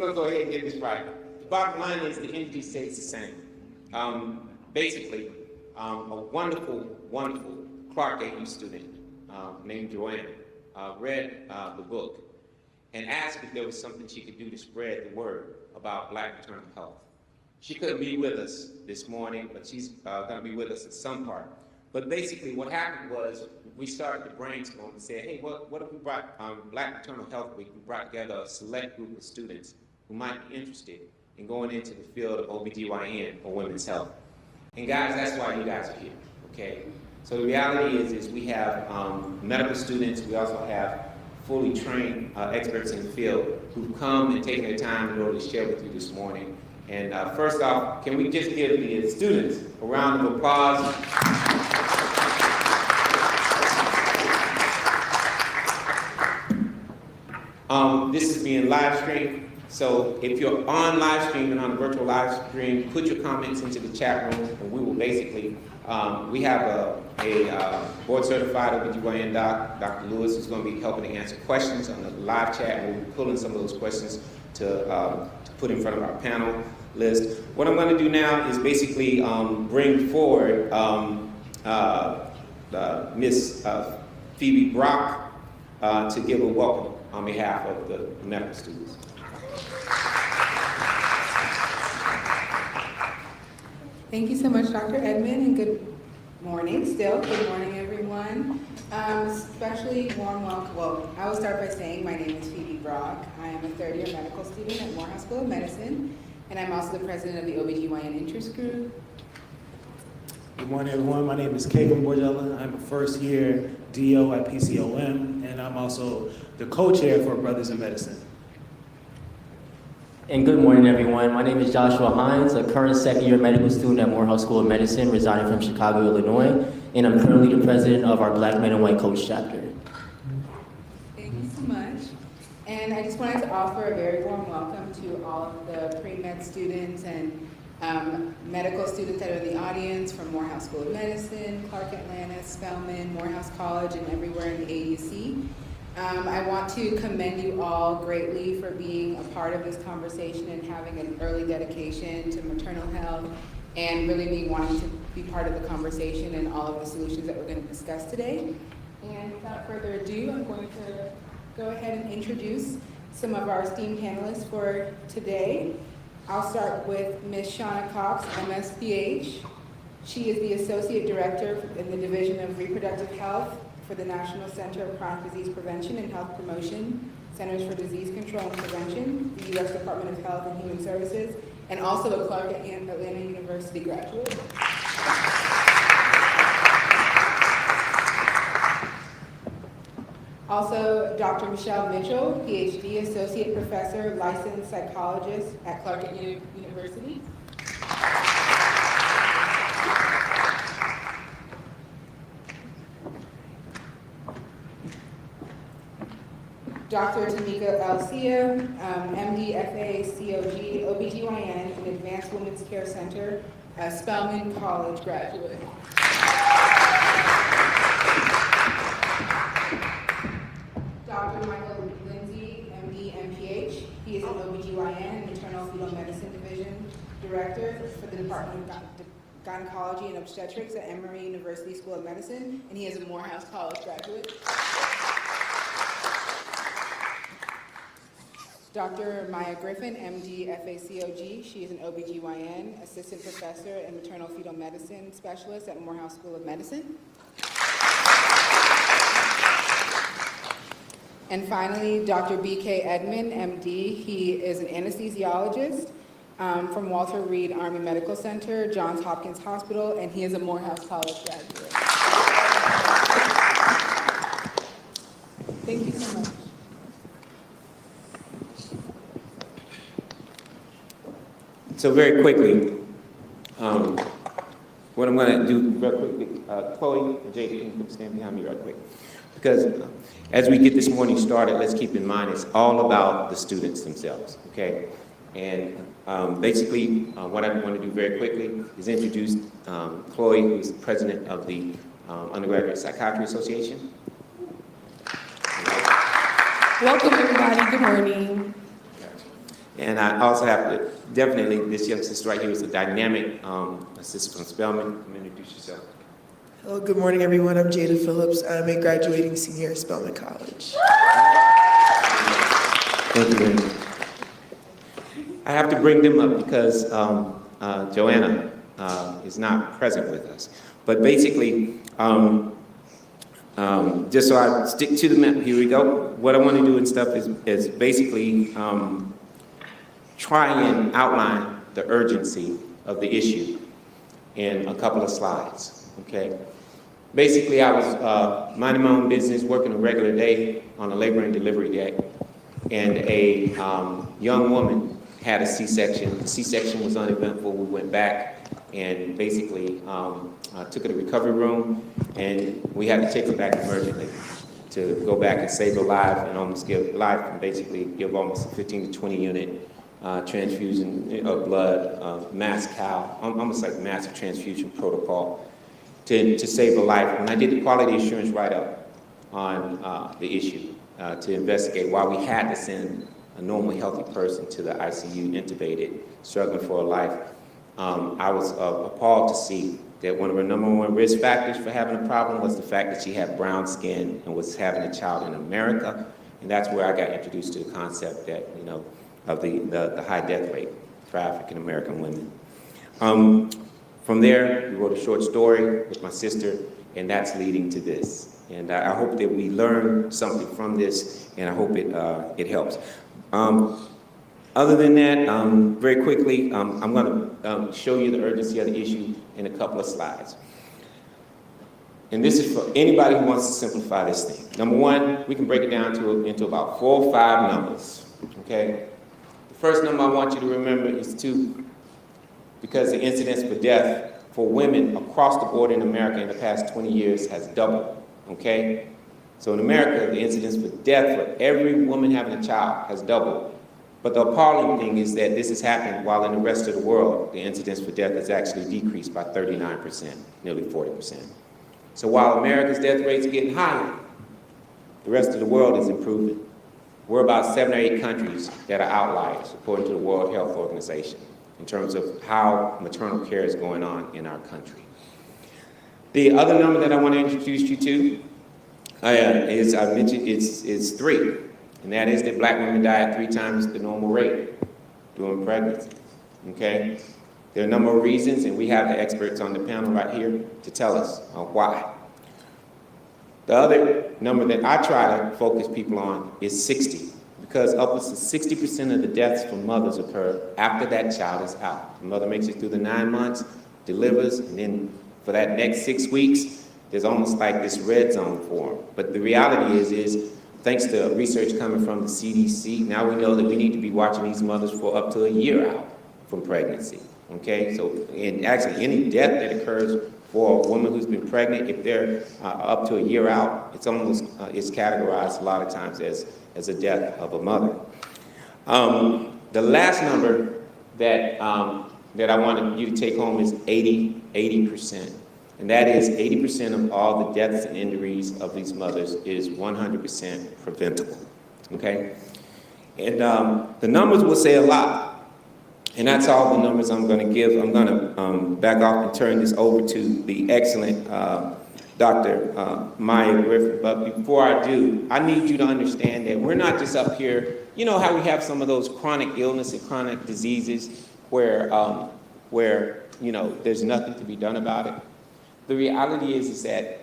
going to go ahead and get this right. The bottom line is the energy stays the same. Basically, a wonderful Clark AU student named Joanne read the book and asked if there was something she could do to spread the word about Black maternal health. She couldn't be with us this morning, but she's going to be with us at some part. But basically what happened was we started to brainstorm and said, hey, what if we brought Black Maternal Health Week, we brought together a select group of students who might be interested in going into the field of OBGYN or women's health. And guys, that's why you guys are here, okay? So the reality is we have medical students, we also have fully trained experts in the field who've come and taken their time in order to share with you this morning. And first off, can we just give the students a round of applause? This is being live streamed, so if you're on live stream and on a virtual live stream, put your comments into the chat room, and we will basically, we have a board-certified OBGYN doc, Dr. Lewis, who's going to be helping to answer questions on the live chat, and we'll be pulling some of those questions to put in front of our panel list. What I'm going to do now is basically bring forward Miss Phoebe Brock to give a welcome on behalf of the medical students. Thank you so much, Dr. Edmond, and good morning still. Good morning, everyone. Especially warm welcome. Well, I will start by saying my name is Phoebe Brock. I am a third-year medical student at Morehouse School of Medicine, and I'm also the president of the OBGYN interest group. Good morning, everyone. My name is Kevin Borgella. I'm a first-year DO at PCOM, and I'm also the co-chair for Brothers in Medicine. And good morning, everyone. My name is Joshua Hines, a current second-year medical student at Morehouse School of Medicine, residing from Chicago, Illinois, and I'm currently the president of our Black Men and White Coach chapter. Thank you so much. And I just wanted to offer a very warm welcome to all of the pre-med students and medical students that are in the audience from Morehouse School of Medicine, Clark Atlanta, Spelman, Morehouse College, and everywhere in the AUC. I want to commend you all greatly for being a part of this conversation and having an early dedication to maternal health and really being wanting to be part of the conversation and all of the solutions that we're going to discuss today. And without further ado, I'm going to go ahead and introduce some of our esteemed panelists for today. I'll start with Ms. Shanna Cox, MSPH. She is the Associate Director in the Division of Reproductive Health for the National Center of Chronic Disease Prevention and Health Promotion, Centers for Disease Control and Prevention, the U.S. Department of Health and Human Services, and also a Clark Atlanta University graduate. Also, Dr. Michelle Mitchell, PhD, Associate Professor, Licensed Psychologist at Clark University. Dr. Tamika Alcia, MD, FACOG, OBGYN in Advanced Women's Care Center, Spelman College graduate. Dr. Michael Lindsay, MD, MPH. He is an OBGYN and Maternal Fetal Medicine Division Director for the Department of Gynecology and Obstetrics at Emory University School of Medicine, and he is a Morehouse College graduate. Dr. Maya Griffin, MD, FACOG. She is an OBGYN, Assistant Professor and Maternal Fetal Medicine Specialist at Morehouse School of Medicine. And finally, Dr. B.K. Edmond, MD. He is an anesthesiologist from Walter Reed Army Medical Center, Johns Hopkins Hospital, and he is a Morehouse College graduate. Thank you so much. So very quickly, what I'm going to do real quickly, Chloe and Jay, can you stand behind me real quick? Because as we get this morning started, let's keep in mind it's all about the students themselves, okay? And basically, what I want to do very quickly is introduce Chloe, who's the president of the Undergraduate Psychiatry Association. Welcome, everybody. Good morning. And I also have to, definitely, this young sister right here is a dynamic assistant from Spelman. Come introduce yourself. Hello, good morning, everyone. I'm Jada Phillips. I'm a graduating senior at Spelman College. Thank you, Lindsay. I have to bring them up because Joanna is not present with us. But basically, just so I stick to the map, here we go. What I want to do and stuff is basically try and outline the urgency of the issue in a couple of slides, okay? Basically, I was minding my own business, working a regular day on a labor and delivery day, and a young woman had a C-section. The C-section was uneventful. We went back and basically took her to the recovery room, and we had to take her back emergently to go back and save her life and almost give life, and basically give almost a 15 to 20 unit transfusion of blood, mass CAU, almost like massive transfusion protocol to save a life. And I did the quality assurance write-up on the issue to investigate why we had to send a normal healthy person to the ICU, intubated, struggling for a life. I was appalled to see that one of her #1 risk factors for having a problem was the fact that she had brown skin and was having a child in America. And that's where I got introduced to the concept that, you know, of the high death rate for African American women. From there, we wrote a short story with my sister, and that's leading to this. And I hope that we learn something from this, and I hope it helps. Other than that, very quickly, I'm going to show you the urgency of the issue in a couple of slides. And this is for anybody who wants to simplify this thing. Number one, we can break it down into about 4 or 5 numbers, okay? The first number I want you to remember is 2, because the incidence for death for women across the board in America in the past 20 years has doubled, okay? So in America, the incidence for death for every woman having a child has doubled. But the appalling thing is that this is happening while in the rest of the world, the incidence for death has actually decreased by 39%, nearly 40%. So while America's death rates are getting higher, the rest of the world is improving. We're about 7 or 8 countries that are outliers, according to the World Health Organization, in terms of how maternal care is going on in our country. The other number that I want to introduce you to is, I mentioned, is 3. And that is that black women die at 3 times the normal rate during pregnancy, okay? There are a number of reasons, and we have the experts on the panel right here to tell us why. The other number that I try to focus people on is 60, because upwards of 60% of the deaths from mothers occur after that child is out. The mother makes it through the 9 months, delivers, and then for that next 6 weeks, there's almost like this red zone for them. But the reality is thanks to research coming from the CDC, now we know that we need to be watching these mothers for up to a year out from pregnancy, okay? So, and actually any death that occurs for a woman who's been pregnant, if they're up to a year out, it's almost, it's categorized a lot of times as a death of a mother. The last number that I wanted you to take home is 80%. And that is 80% of all the deaths and injuries of these mothers is 100% preventable, okay? And the numbers will say a lot, and that's all the numbers I'm gonna give. I'm gonna back off and turn this over to the excellent Dr. Maya Griffin. But before I do, I need you to understand that we're not just up here, you know how we have some of those chronic illness and chronic diseases where you know, there's nothing to be done about it. The reality is that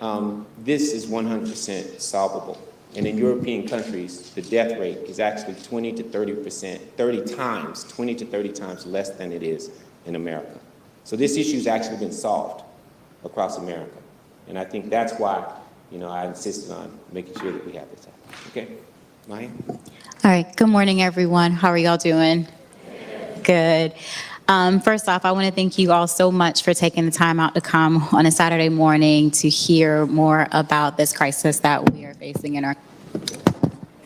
this is 100% solvable. And in European countries, the death rate is actually 20 to 30 times less than it is in America. So this issue has actually been solved across America. And I think that's why, you know, I insisted on making sure that we have this happen. Okay, Maya? All right, good morning, everyone. How are y'all doing? Good. First off, I want to thank you all so much for taking the time out to come on a Saturday morning to hear more about this crisis that we are facing in our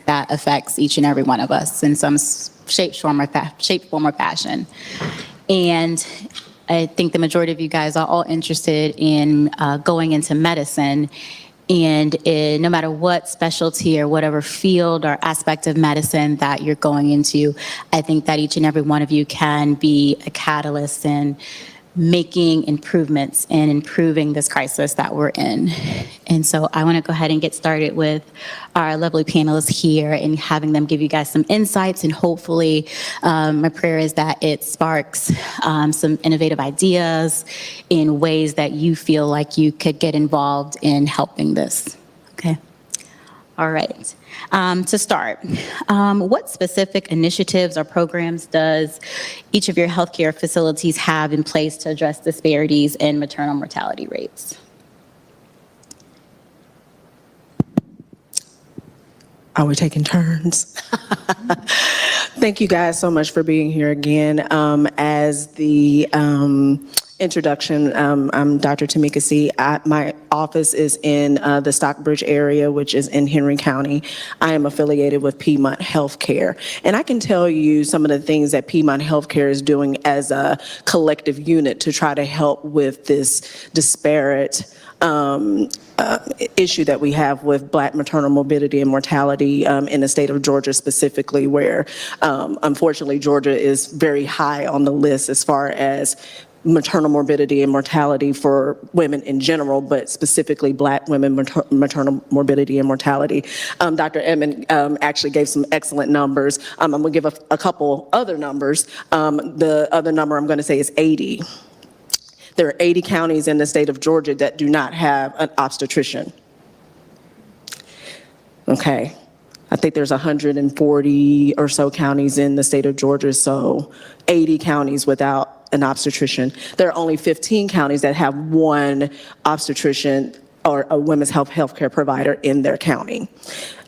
that affects each and every one of us in some shape, form, or fashion. And I think the majority of you guys are all interested in going into medicine. And no matter what specialty or whatever field or aspect of medicine that you're going into, I think that each and every one of you can be a catalyst in making improvements and improving this crisis that we're in. And so I want to go ahead and get started with our lovely panelists here and having them give you guys some insights, and hopefully my prayer is that it sparks some innovative ideas in ways that you feel like you could get involved in helping this. Okay. All right. To start, what specific initiatives or programs does each of your healthcare facilities have in place to address disparities in maternal mortality rates? Are we taking turns? Thank you guys so much for being here again. As the introduction, I'm Dr. Tamika C. My office is in the Stockbridge area, which is in Henry County. I am affiliated with Piedmont Healthcare. And I can tell you some of the things that Piedmont Healthcare is doing as a collective unit to try to help with this disparate issue that we have with Black maternal morbidity and mortality in the state of Georgia specifically, where unfortunately Georgia is very high on the list as far as maternal morbidity and mortality for women in general, but specifically Black women maternal morbidity and mortality. Dr. Edmond actually gave some excellent numbers. I'm gonna give a couple other numbers. The other number I'm gonna say is 80. There are 80 counties in the state of Georgia that do not have an obstetrician. Okay, I think there's 140 or so counties in the state of Georgia, so 80 counties without an obstetrician. There are only 15 counties that have one obstetrician or a women's healthcare provider in their county.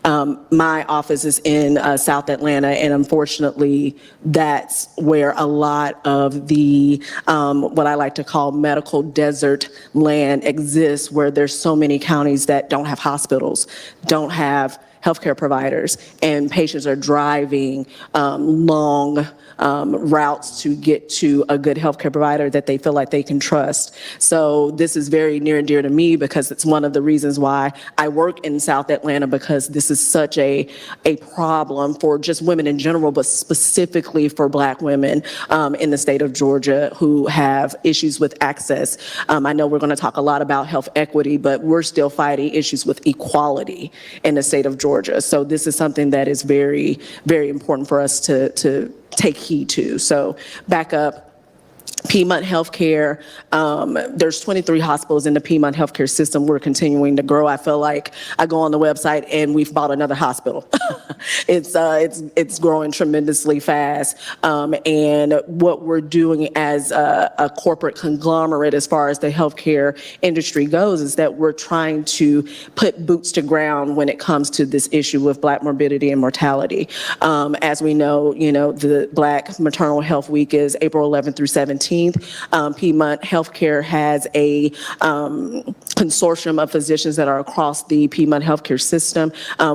My office is in South Atlanta, and unfortunately, that's where a lot of the, what I like to call medical desert land exists, where there's so many counties that don't have hospitals, don't have healthcare providers, and patients are driving long routes to get to a good healthcare provider that they feel like they can trust. So this is very near and dear to me because it's one of the reasons why I work in South Atlanta, because this is such a problem for just women in general, but specifically for Black women in the state of Georgia who have issues with access. I know we're going to talk a lot about health equity, but we're still fighting issues with equality in the state of Georgia. So this is something that is very, very important for us to take heed to. So back up. Piedmont Healthcare, there's 23 hospitals in the Piedmont Healthcare system. We're continuing to grow. I feel like I go on the website and we've bought another hospital. It's growing tremendously fast. And what we're doing as a corporate conglomerate as far as the healthcare industry goes is that we're trying to put boots to ground when it comes to this issue with Black morbidity and mortality. As we know, the Black Maternal Health Week is April 11th through 17th. Piedmont Healthcare has a consortium of physicians that are across the Piedmont Healthcare system.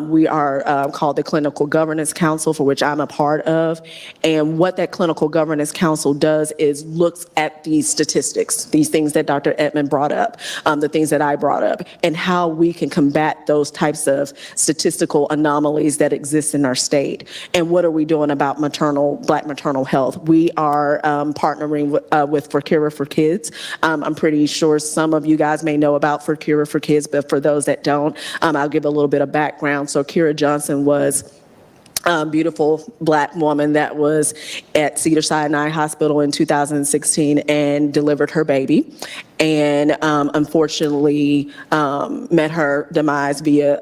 We are called the Clinical Governance Council, for which I'm a part of. And what that Clinical Governance Council does is looks at these statistics, these things that Dr. Edmond brought up, the things that I brought up, and how we can combat those types of statistical anomalies that exist in our state. And what are we doing about Black maternal health? We are partnering with For Cure for Kids. I'm pretty sure some of you guys may know about For Cure for Kids, but for those that don't, I'll give a little bit of background. So Kira Johnson was a beautiful Black woman that was at Cedars-Sinai Hospital in 2016 and delivered her baby. And unfortunately met her demise via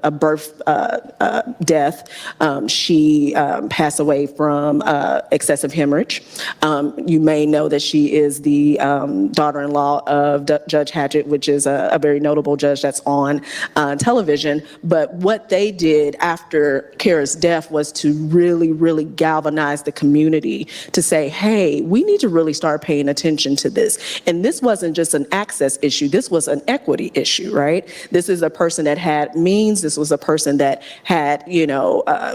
a birth death. She passed away from excessive hemorrhage. You may know that she is the daughter-in-law of Judge Hatchett, which is a very notable judge that's on television. But what they did after Kara's death was to really, really galvanize the community to say, hey, we need to really start paying attention to this. And this this wasn't just an access issue, this was an equity issue, right? This is a person that had means, this was a person that had,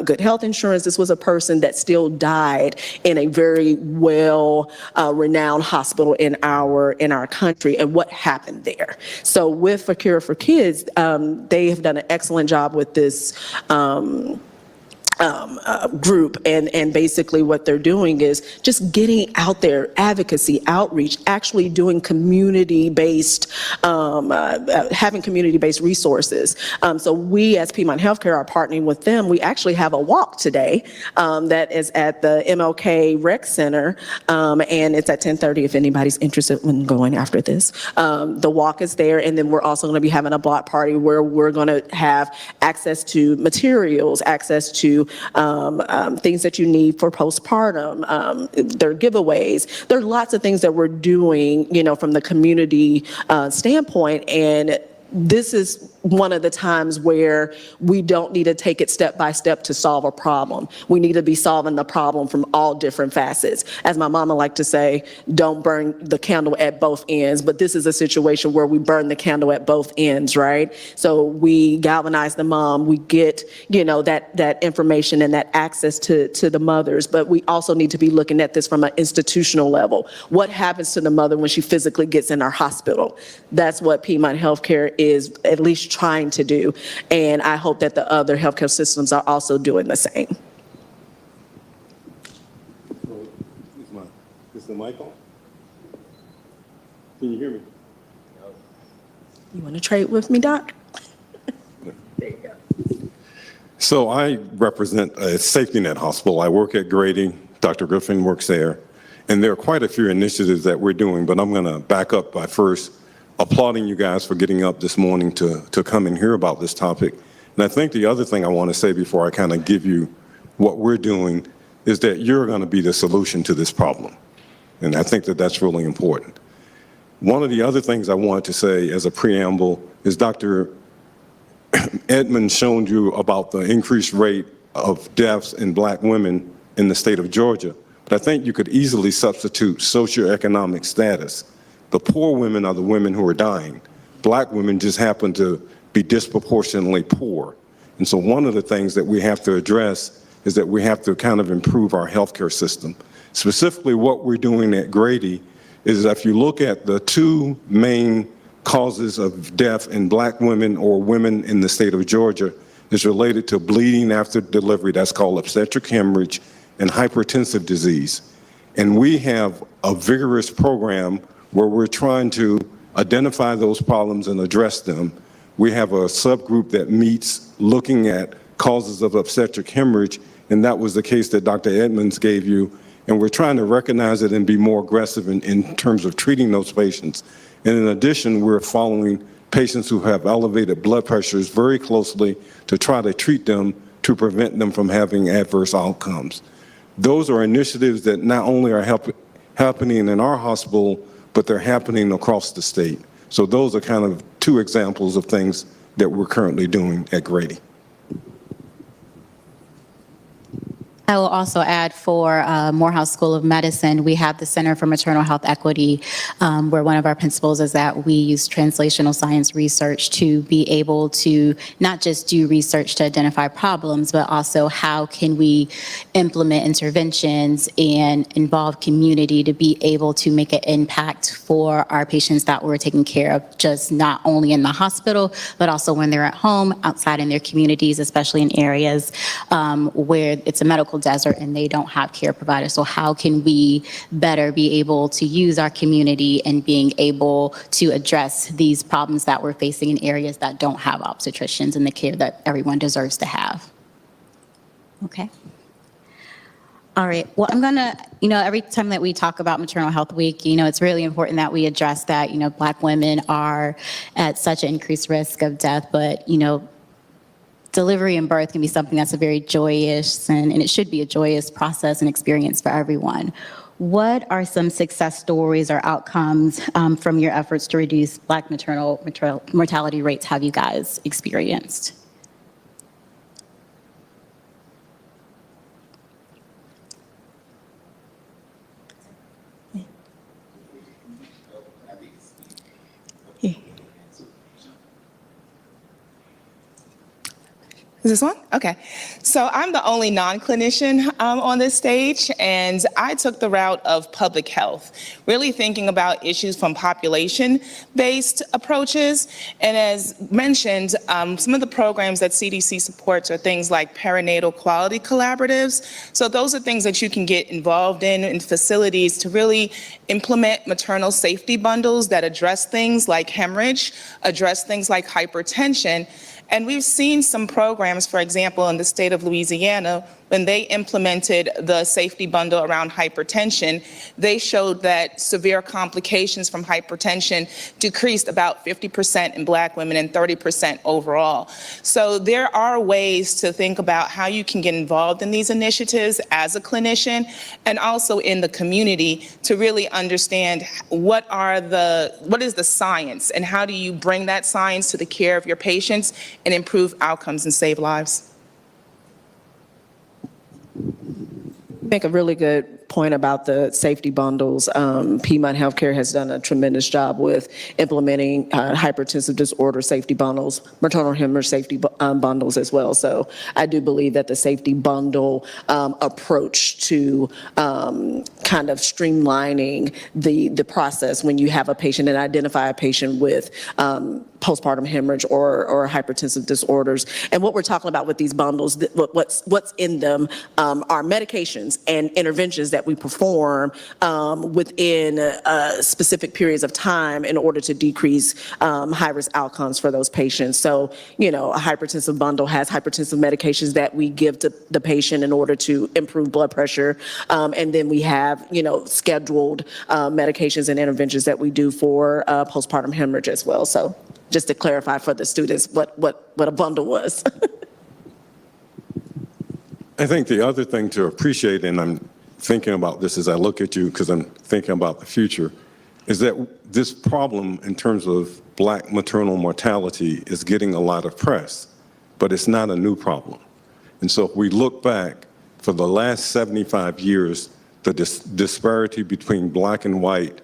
good health insurance, this was a person that still died in a very well renowned hospital in our country, and what happened there. So with A Cure for Kids, they have done an excellent job with this group, and basically what they're doing is just getting out there, advocacy, outreach, actually doing community-based, having community-based resources. So we as Piedmont Healthcare are partnering with them. We actually have a walk today that is at the MLK Rec Center, and it's at 10:30 if anybody's interested in going after this. The walk is there, and then we're also going to be having a block party where we're going to have access to materials, access to things that you need for postpartum. There are giveaways. There are lots of things that we're doing, from the community standpoint, and this is one of the times where we don't need to take it step by step to solve a problem. We need to be solving the problem from all different facets. As my mama liked to say, don't burn the candle at both ends, but this is a situation where we burn the candle at both ends, right? So we galvanize the mom, we get, that information and that access to the mothers, but we also need to be looking at this from an institutional level. What happens to the mother when she physically gets in our hospital? That's what Piedmont Healthcare is at least trying to do, and I hope that the other healthcare systems are also doing the same. Is the mic on? Can you hear me? You want to trade with me, Doc? There you go. So I represent a safety net hospital. I work at Grady. Dr. Griffin works there, and there are quite a few initiatives that we're doing, but I'm going to back up by first applauding you guys for getting up this morning to come and hear about this topic. And I think the other thing I want to say before I kind of give you what we're doing is that you're going to be the solution to this problem. And I think that that's really important. One of the other things I wanted to say as a preamble is Dr. Edmonds showed you about the increased rate of deaths in Black women in the state of Georgia. But I think you could easily substitute socioeconomic status. The poor women are the women who are dying. Black women just happen to be disproportionately poor. And so one of the things that we have to address is that we have to kind of improve our healthcare system. Specifically, what we're doing at Grady is if you look at the two main causes of death in Black women or women in the state of Georgia is related to bleeding after delivery. That's called obstetric hemorrhage and hypertensive disease. And we have a vigorous program where we're trying to identify those problems and address them. We have a subgroup that meets looking at causes of obstetric hemorrhage, and that was the case that Dr. Edmonds gave you. And we're trying to recognize it and be more aggressive in terms of treating those patients. And in addition, we're following patients who have elevated blood pressures very closely to try to treat them to prevent them from having adverse outcomes. Those are initiatives that not only are happening in our hospital, but they're happening across the state. So those are kind of two examples of things that we're currently doing at Grady. I will also add for Morehouse School of Medicine, we have the Center for Maternal Health Equity, where one of our principles is that we use translational science research to be able to not just do research to identify problems, but also how can we implement interventions and involve community to be able to make an impact for our patients that we're taking care of, just not only in the hospital, but also when they're at home, outside in their communities, especially in areas where it's a medical desert and they don't have care providers. So how can we better be able to use our community and being able to address these problems that we're facing in areas that don't have obstetricians and the care that everyone deserves to have? Okay. All right. Well, I'm going to, every time that we talk about Maternal Health Week, it's really important that we address that, Black women are at such an increased risk of death, but, delivery and birth can be something that's a very joyous and it should be a joyous process and experience for everyone. What are some success stories or outcomes from your efforts to reduce Black maternal mortality rates have you guys experienced? Is this on? Okay. So I'm the only non-clinician on this stage, and I took the route of public health, really thinking about issues from population-based approaches. And as mentioned, some of the programs that CDC supports are things like perinatal quality collaboratives. So those are things that you can get involved in facilities to really implement maternal safety bundles that address things like hemorrhage, address things like hypertension. And we've seen some programs, for example, in the state of Louisiana, when they implemented the safety bundle around hypertension, they showed that severe complications from hypertension decreased about 50% in Black women and 30% overall. So there are ways to think about how you can get involved in these initiatives as a clinician and also in the community to really understand what is the science and how do you bring that science to the care of your patients and improve outcomes and save lives. Make a really good point about the safety bundles. Piedmont Healthcare has done a tremendous job with implementing hypertensive disorder safety bundles, maternal hemorrhage safety bundles as well. So I do believe that the safety bundle approach to kind of streamlining the process when you have a patient and identify a patient with postpartum hemorrhage or hypertensive disorders. And what we're talking about with these bundles, what's in them are medications and interventions that we perform within specific periods of time in order to decrease high-risk outcomes for those patients. So, you know, a hypertensive bundle has hypertensive medications that we give to the patient in order to improve blood pressure. And then we have, you know, scheduled medications and interventions that we do for postpartum hemorrhage as well. So just to clarify for the students what a bundle was. I think the other thing to appreciate, and I'm thinking about this as I look at you because I'm thinking about the future, is that this problem in terms of Black maternal mortality is getting a lot of press, but it's not a new problem. And so if we look back for the last 75 years, the disparity between Black and white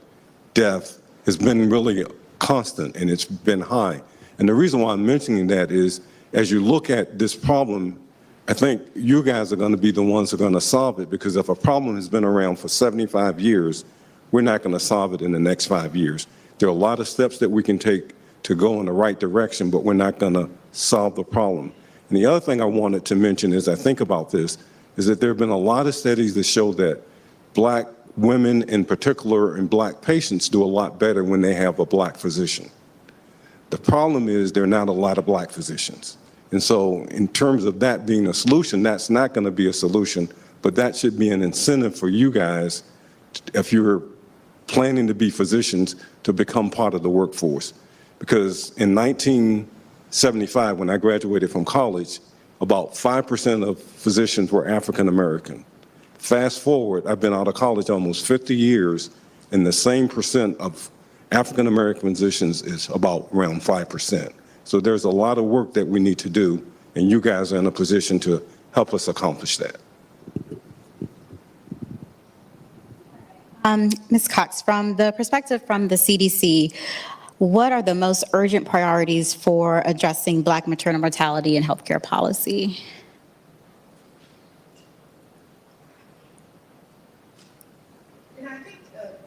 death has been really constant and it's been high. And the reason why I'm mentioning that is as you look at this problem, I think you guys are going to be the ones who are going to solve it, because if a problem has been around for 75 years, we're not going to solve it in the next 5 years. There are a lot of steps that we can take to go in the right direction, but we're not going to solve the problem. And the other thing I wanted to mention as I think about this is that there have been a lot of studies that show that Black women in particular and Black patients do a lot better when they have a Black physician. The problem is there are not a lot of Black physicians. And so in terms of that being a solution, that's not going to be a solution, but that should be an incentive for you guys, if you're planning to be physicians, to become part of the workforce. Because in 1975, when I graduated from college, about 5% of physicians were African American. Fast forward, I've been out of college almost 50 years, and the same percent of African American physicians is about around 5%. So there's a lot of work that we need to do, and you guys are in a position to help us accomplish that. Ms. Cox, from the perspective from the CDC, what are the most urgent priorities for addressing Black maternal mortality and healthcare policy?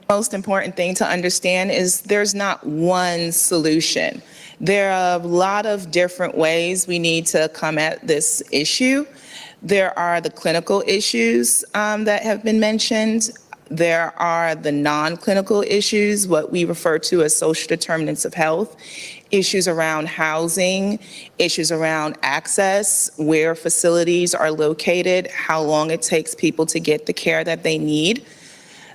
Most important thing to understand is there's not one solution. There are a lot of different ways we need to come at this issue. There are the clinical issues that have been mentioned. There are the non-clinical issues, what we refer to as social determinants of health, issues around housing, issues around access, where facilities are located, how long it takes people to get the care that they need.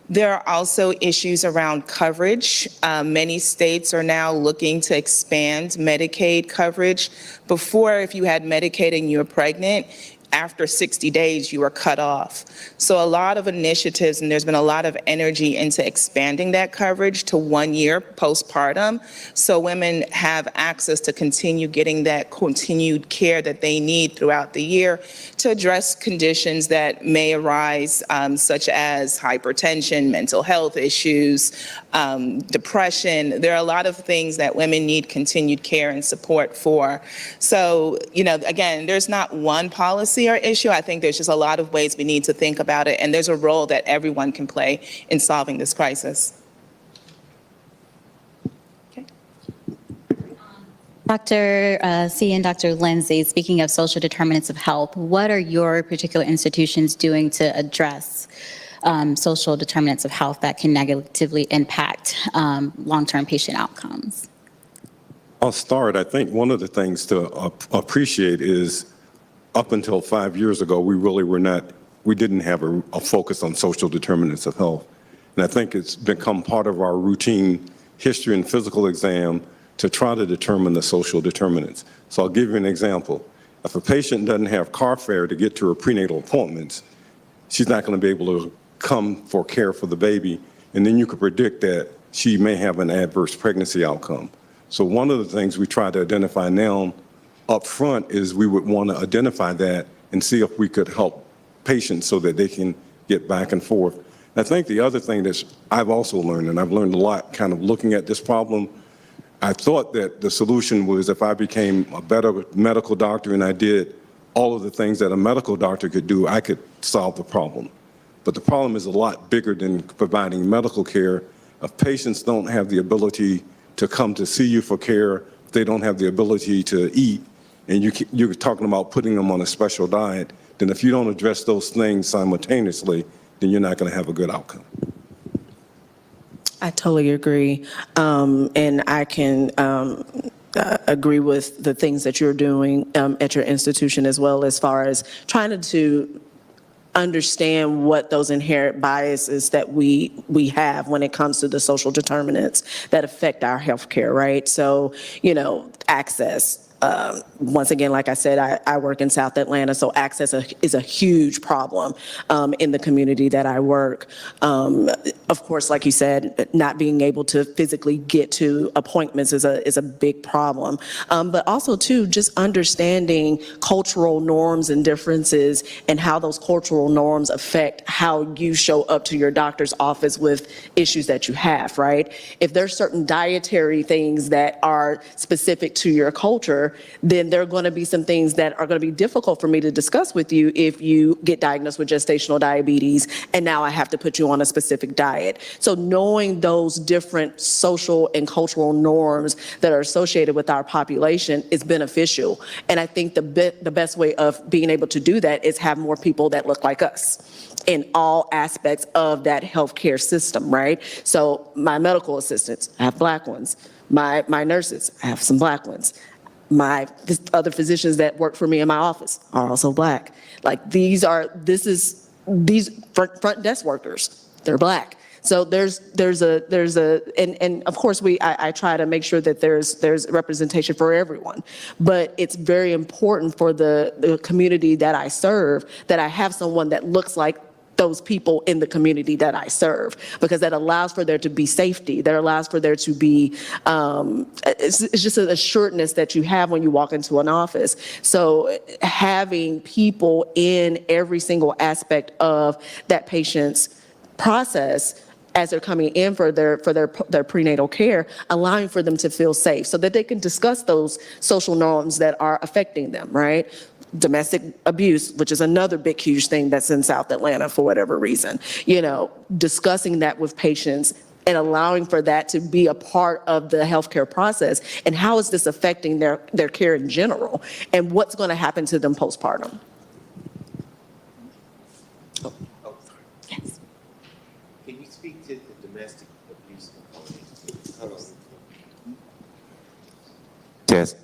There are also issues around coverage. Many states are now looking to expand Medicaid coverage. Before, if you had Medicaid and you were pregnant, after 60 days, you are cut off. So a lot of initiatives, and there's been a lot of energy into expanding that coverage to 1 year postpartum, so women have access to continue getting that continued care that they need throughout the year to address conditions that may arise, such as hypertension, mental health issues, depression. There are a lot of things that women need continued care and support for. So, again, there's not one policy or issue. I think there's just a lot of ways we need to think about it, and there's a role that everyone can play in solving this crisis. Okay. Dr. C and Dr. Lindsay, speaking of social determinants of health, what are your particular institutions doing to address social determinants of health that can negatively impact long-term patient outcomes? I'll start. I think one of the things to appreciate is up until 5 years ago, we didn't have a focus on social determinants of health. And I think it's become part of our routine history and physical exam to try to determine the social determinants. So I'll give you an example. If a patient doesn't have car fare to get to her prenatal appointments, she's not going to be able to come for care for the baby. And then you could predict that she may have an adverse pregnancy outcome. So one of the things we try to identify now up front is we would want to identify that and see if we could help patients so that they can get back and forth. And I think the other thing that I've also learned, and I've learned a lot kind of looking at this problem, I thought that the solution was if I became a better medical doctor and I did all of the things that a medical doctor could do, I could solve the problem. But the problem is a lot bigger than providing medical care. If patients don't have the ability to come to see you for care, they don't have the ability to eat, and you're talking about putting them on a special diet, then if you don't address those things simultaneously, then you're not going to have a good outcome. I totally agree. And I can agree with the things that you're doing at your institution as well, as far as trying to understand what those inherent biases that we have when it comes to the social determinants that affect our healthcare, right? So, access. Once again, like I said, I work in South Atlanta, so access is a huge problem in the community that I work. Of course, like you said, not being able to physically get to appointments is a big problem. But also, too, just understanding cultural norms and differences and how those cultural norms affect how you show up to your doctor's office with issues that you have, right? If there's certain dietary things that are specific to your culture, then there are going to be some things that are going to be difficult for me to discuss with you if you get diagnosed with gestational diabetes and now I have to put you on a specific diet. So knowing those different social and cultural norms that are associated with our population is beneficial. And I think the best way of being able to do that is have more people that look like us in all aspects of that healthcare system, right? So my medical assistants, I have Black ones. My nurses, I have some Black ones. My other physicians that work for me in my office are also Black. Like these front desk workers, they're Black. So there's and of course I try to make sure that there's representation for everyone, but it's very important for the community that I serve that I have someone that looks like those people in the community that I serve, because that allows for there to be safety. That allows for there to be, it's just an assuredness that you have when you walk into an office. So having people in every single aspect of that patient's process as they're coming in for their prenatal care, allowing for them to feel safe so that they can discuss those social norms that are affecting them, right? Domestic abuse, which is another big, huge thing that's in South Atlanta for whatever reason, discussing that with patients and allowing for that to be a part of the healthcare process. And how is this affecting their care in general? And what's going to happen to them postpartum? Oh, yes. Can you speak to the domestic abuse component? Yes.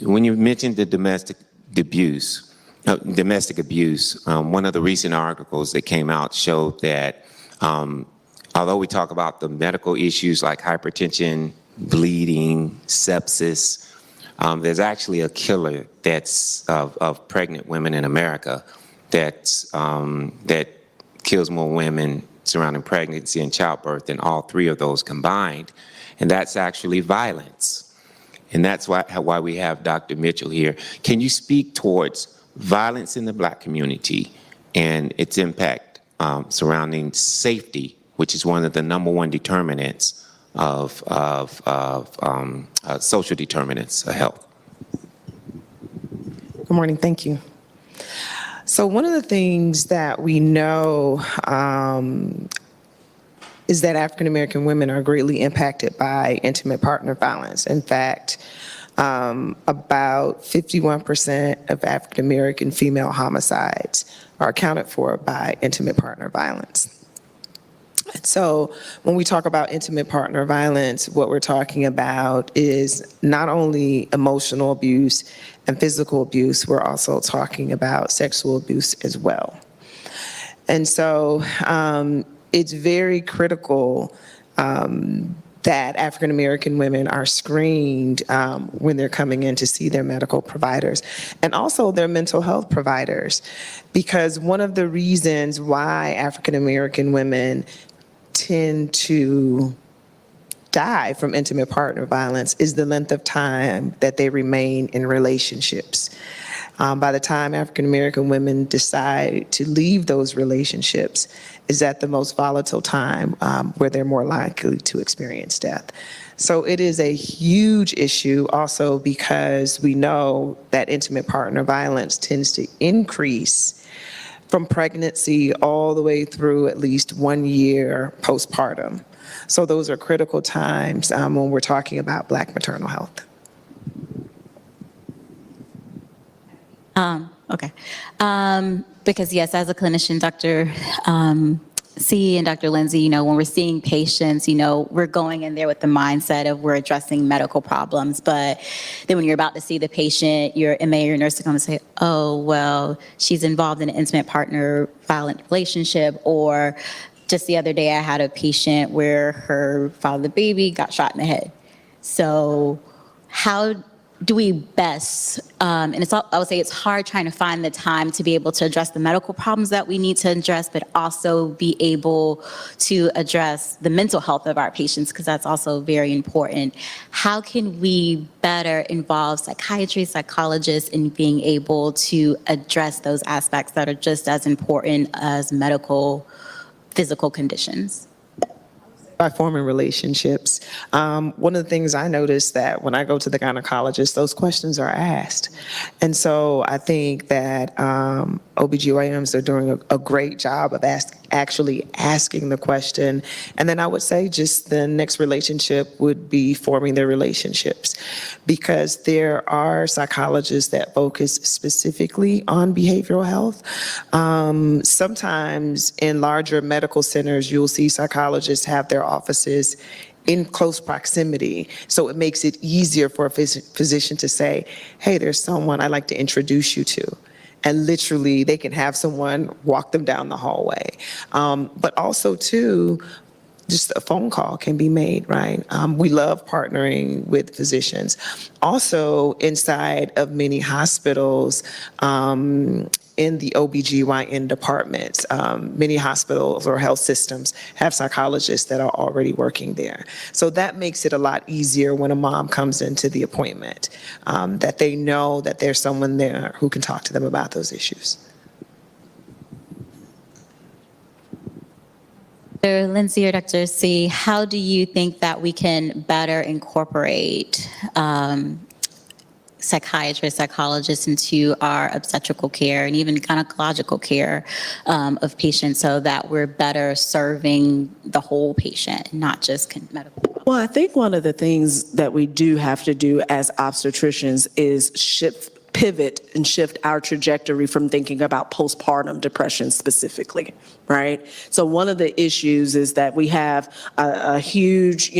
When you mentioned the domestic abuse, one of the recent articles that came out showed that although we talk about the medical issues like hypertension, bleeding, sepsis, There's actually a killer that's of pregnant women in America that kills more women surrounding pregnancy and childbirth than all three of those combined, and that's actually violence. And that's why we have Dr. Mitchell here. Can you speak towards violence in the Black community and its impact surrounding safety, which is one of the #1 determinants of social determinants of health? Good morning, thank you. So one of the things that we know is that African American women are greatly impacted by intimate partner violence. In fact, about 51% of African American female homicides are accounted for by intimate partner violence. So when we talk about intimate partner violence, what we're talking about is not only emotional abuse and physical abuse, we're also talking about sexual abuse as well. And so it's very critical that African American women are screened when they're coming in to see their medical providers and also their mental health providers, because one of the reasons why African American women tend to die from intimate partner violence is the length of time that they remain in relationships. By the time African American women decide to leave those relationships is at the most volatile time where they're more likely to experience death. So it is a huge issue also because we know that intimate partner violence tends to increase from pregnancy all the way through at least 1 year postpartum. So those are critical times when we're talking about Black maternal health. Okay. Because yes, as a clinician, Dr. C and Dr. Lindsay, when we're seeing patients, we're going in there with the mindset of we're addressing medical problems. But then when you're about to see the patient, your MA or your nurse is going to say, oh, well, she's involved in an intimate partner violent relationship. Or just the other day, I had a patient where her father, the baby, got shot in the head. So how do we best, and I would say it's hard trying to find the time to be able to address the medical problems that we need to address, but also be able to address the mental health of our patients, because that's also very important. How can we better involve psychiatry, psychologists in being able to address those aspects that are just as important as medical, physical conditions? By forming relationships. One of the things I noticed that when I go to the gynecologist, those questions are asked. And so I think that OBGYNs are doing a great job of actually asking the question. And then I would say just the next relationship would be forming their relationships, because there are psychologists that focus specifically on behavioral health. Sometimes in larger medical centers, you'll see psychologists have their offices in close proximity. So it makes it easier for a physician to say, hey, there's someone I'd like to introduce you to. And literally they can have someone walk them down the hallway. But also too, just a phone call can be made, right? We love partnering with physicians. Also inside of many hospitals, in the OBGYN departments, many hospitals or health systems have psychologists that are already working there. So that makes it a lot easier when a mom comes into the appointment, that they know that there's someone there who can talk to them about those issues. Dr. Lindsay or Dr. C, how do you think that we can better incorporate psychiatrists, psychologists into our obstetrical care and even gynecological care of patients so that we're better serving the whole patient, not just medical problems? Well, I think one of the things that we do have to do as obstetricians is pivot and shift our trajectory from thinking about postpartum depression specifically, right? So one of the issues is that we have a huge,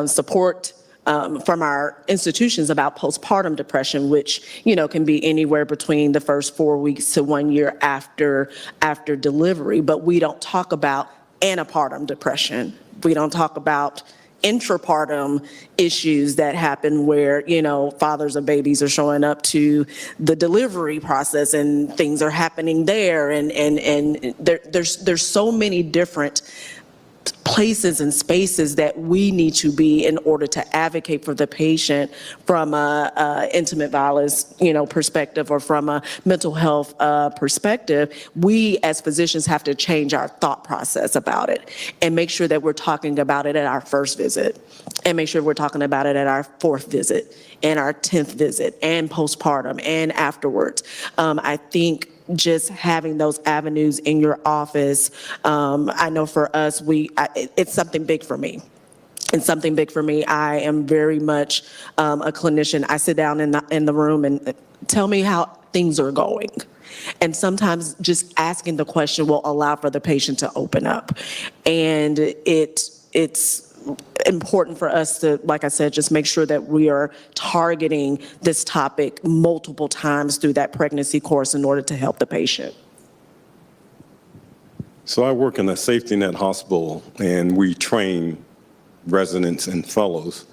support from our institutions about postpartum depression, which, can be anywhere between the first 4 weeks to 1 year after delivery. But we don't talk about antepartum depression. We don't talk about, intrapartum issues that happen where, fathers of babies are showing up to the delivery process and things are happening there. And there's so many different places and spaces that we need to be in order to advocate for the patient from a intimate violence, perspective, or from a mental health perspective. We as physicians have to change our thought process about it and make sure that we're talking about it at our first visit, and make sure we're talking about it at our 4th visit and our 10th visit and postpartum and afterwards. I think just having those avenues in your office, I know for us, it's something big for me. It's something big for me. I am very much a clinician. I sit down in the room and tell me how things are going. And sometimes just asking the question will allow for the patient to open up. And it's important for us to, like I said, just make sure that we are targeting this topic multiple times through that pregnancy course in order to help the patient. So I work in a safety net hospital, and we train residents and fellows.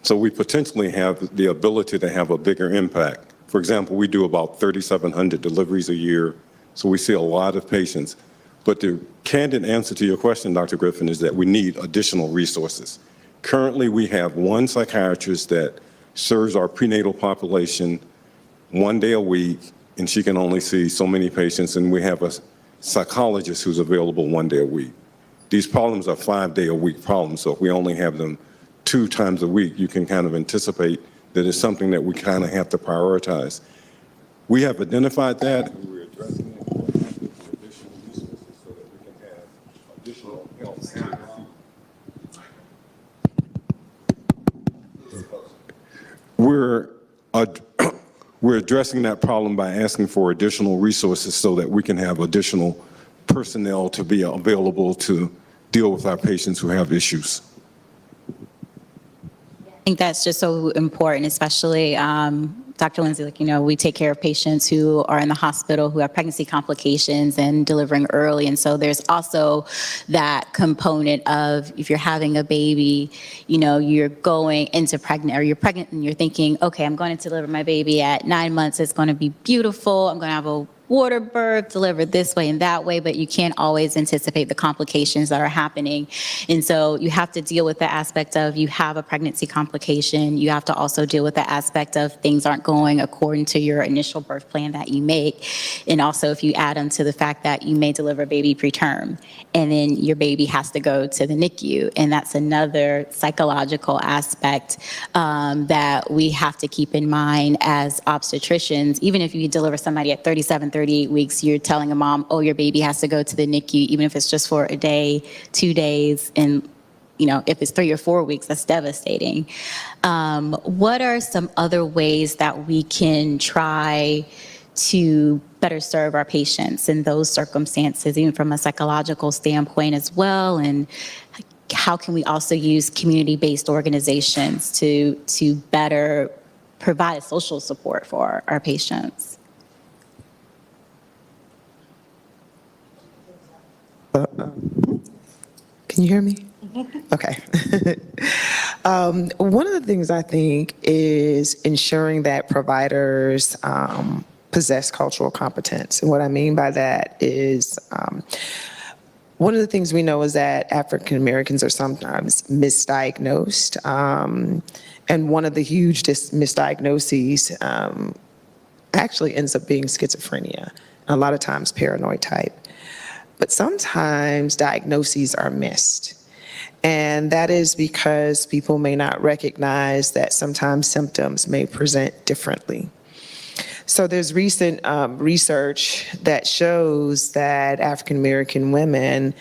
So we potentially have the ability to have a bigger impact. For example, we do about 3,700 deliveries a year, so we see a lot of patients. But the candid answer to your question, Dr. Griffin, is that we need additional resources. Currently, we have one psychiatrist that serves our prenatal population 1 day a week, and she can only see so many patients, and we have a psychologist who's available 1 day a week. These problems are 5-day-a-week problems, so if we only have them 2 times a week, you can kind of anticipate that it's something that we kind of have to prioritize. We have identified that, and we're addressing it. We're addressing that problem by asking for additional resources so that we can have additional personnel to be available to deal with our patients who have issues. I think that's just so important, especially Dr. Lindsay, we take care of patients who are in the hospital who have pregnancy complications and delivering early. And so there's also that component of, if you're having a baby, you're going into pregnant, or you're pregnant and you're thinking, okay, I'm going to deliver my baby at 9 months. It's going to be beautiful. I'm going to have a water birth, delivered this way and that way, but you can't always anticipate the complications that are happening. And so you have to deal with the aspect of, you have a pregnancy complication. You have to also deal with the aspect of things aren't going according to your initial birth plan that you make. And also if you add onto the fact that you may deliver a baby preterm, and then your baby has to go to the NICU. And that's another psychological aspect that we have to keep in mind as obstetricians. Even if you deliver somebody at 37, 38 weeks, you're telling a mom, oh, your baby has to go to the NICU, even if it's just for a day, 2 days, and if it's 3 or 4 weeks, that's devastating. What are some other ways that we can try to better serve our patients in those circumstances, even from a psychological standpoint as well? And how can we also use community-based organizations to better provide social support for our patients? Can you hear me? Okay. One of the things I think is ensuring that providers possess cultural competence. And what I mean by that is one of the things we know is that African Americans are sometimes misdiagnosed. And one of the huge misdiagnoses actually ends up being schizophrenia, a lot of times paranoid type. But sometimes diagnoses are missed. And that is because people may not recognize that sometimes symptoms may present differently. So there's recent research that shows that African American women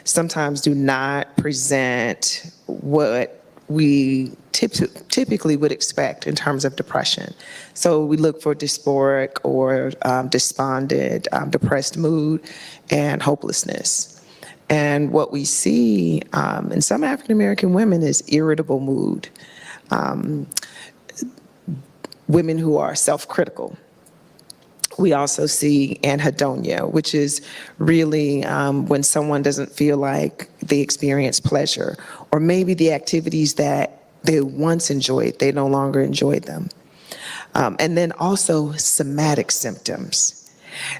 sometimes do not present what we typically would expect in terms of depression. So we look for dysphoric or despondent, depressed mood, and hopelessness. And what we see in some African American women is irritable mood, women who are self-critical, We also see anhedonia, which is really when someone doesn't feel like they experience pleasure, or maybe the activities that they once enjoyed, they no longer enjoy them. And then also somatic symptoms.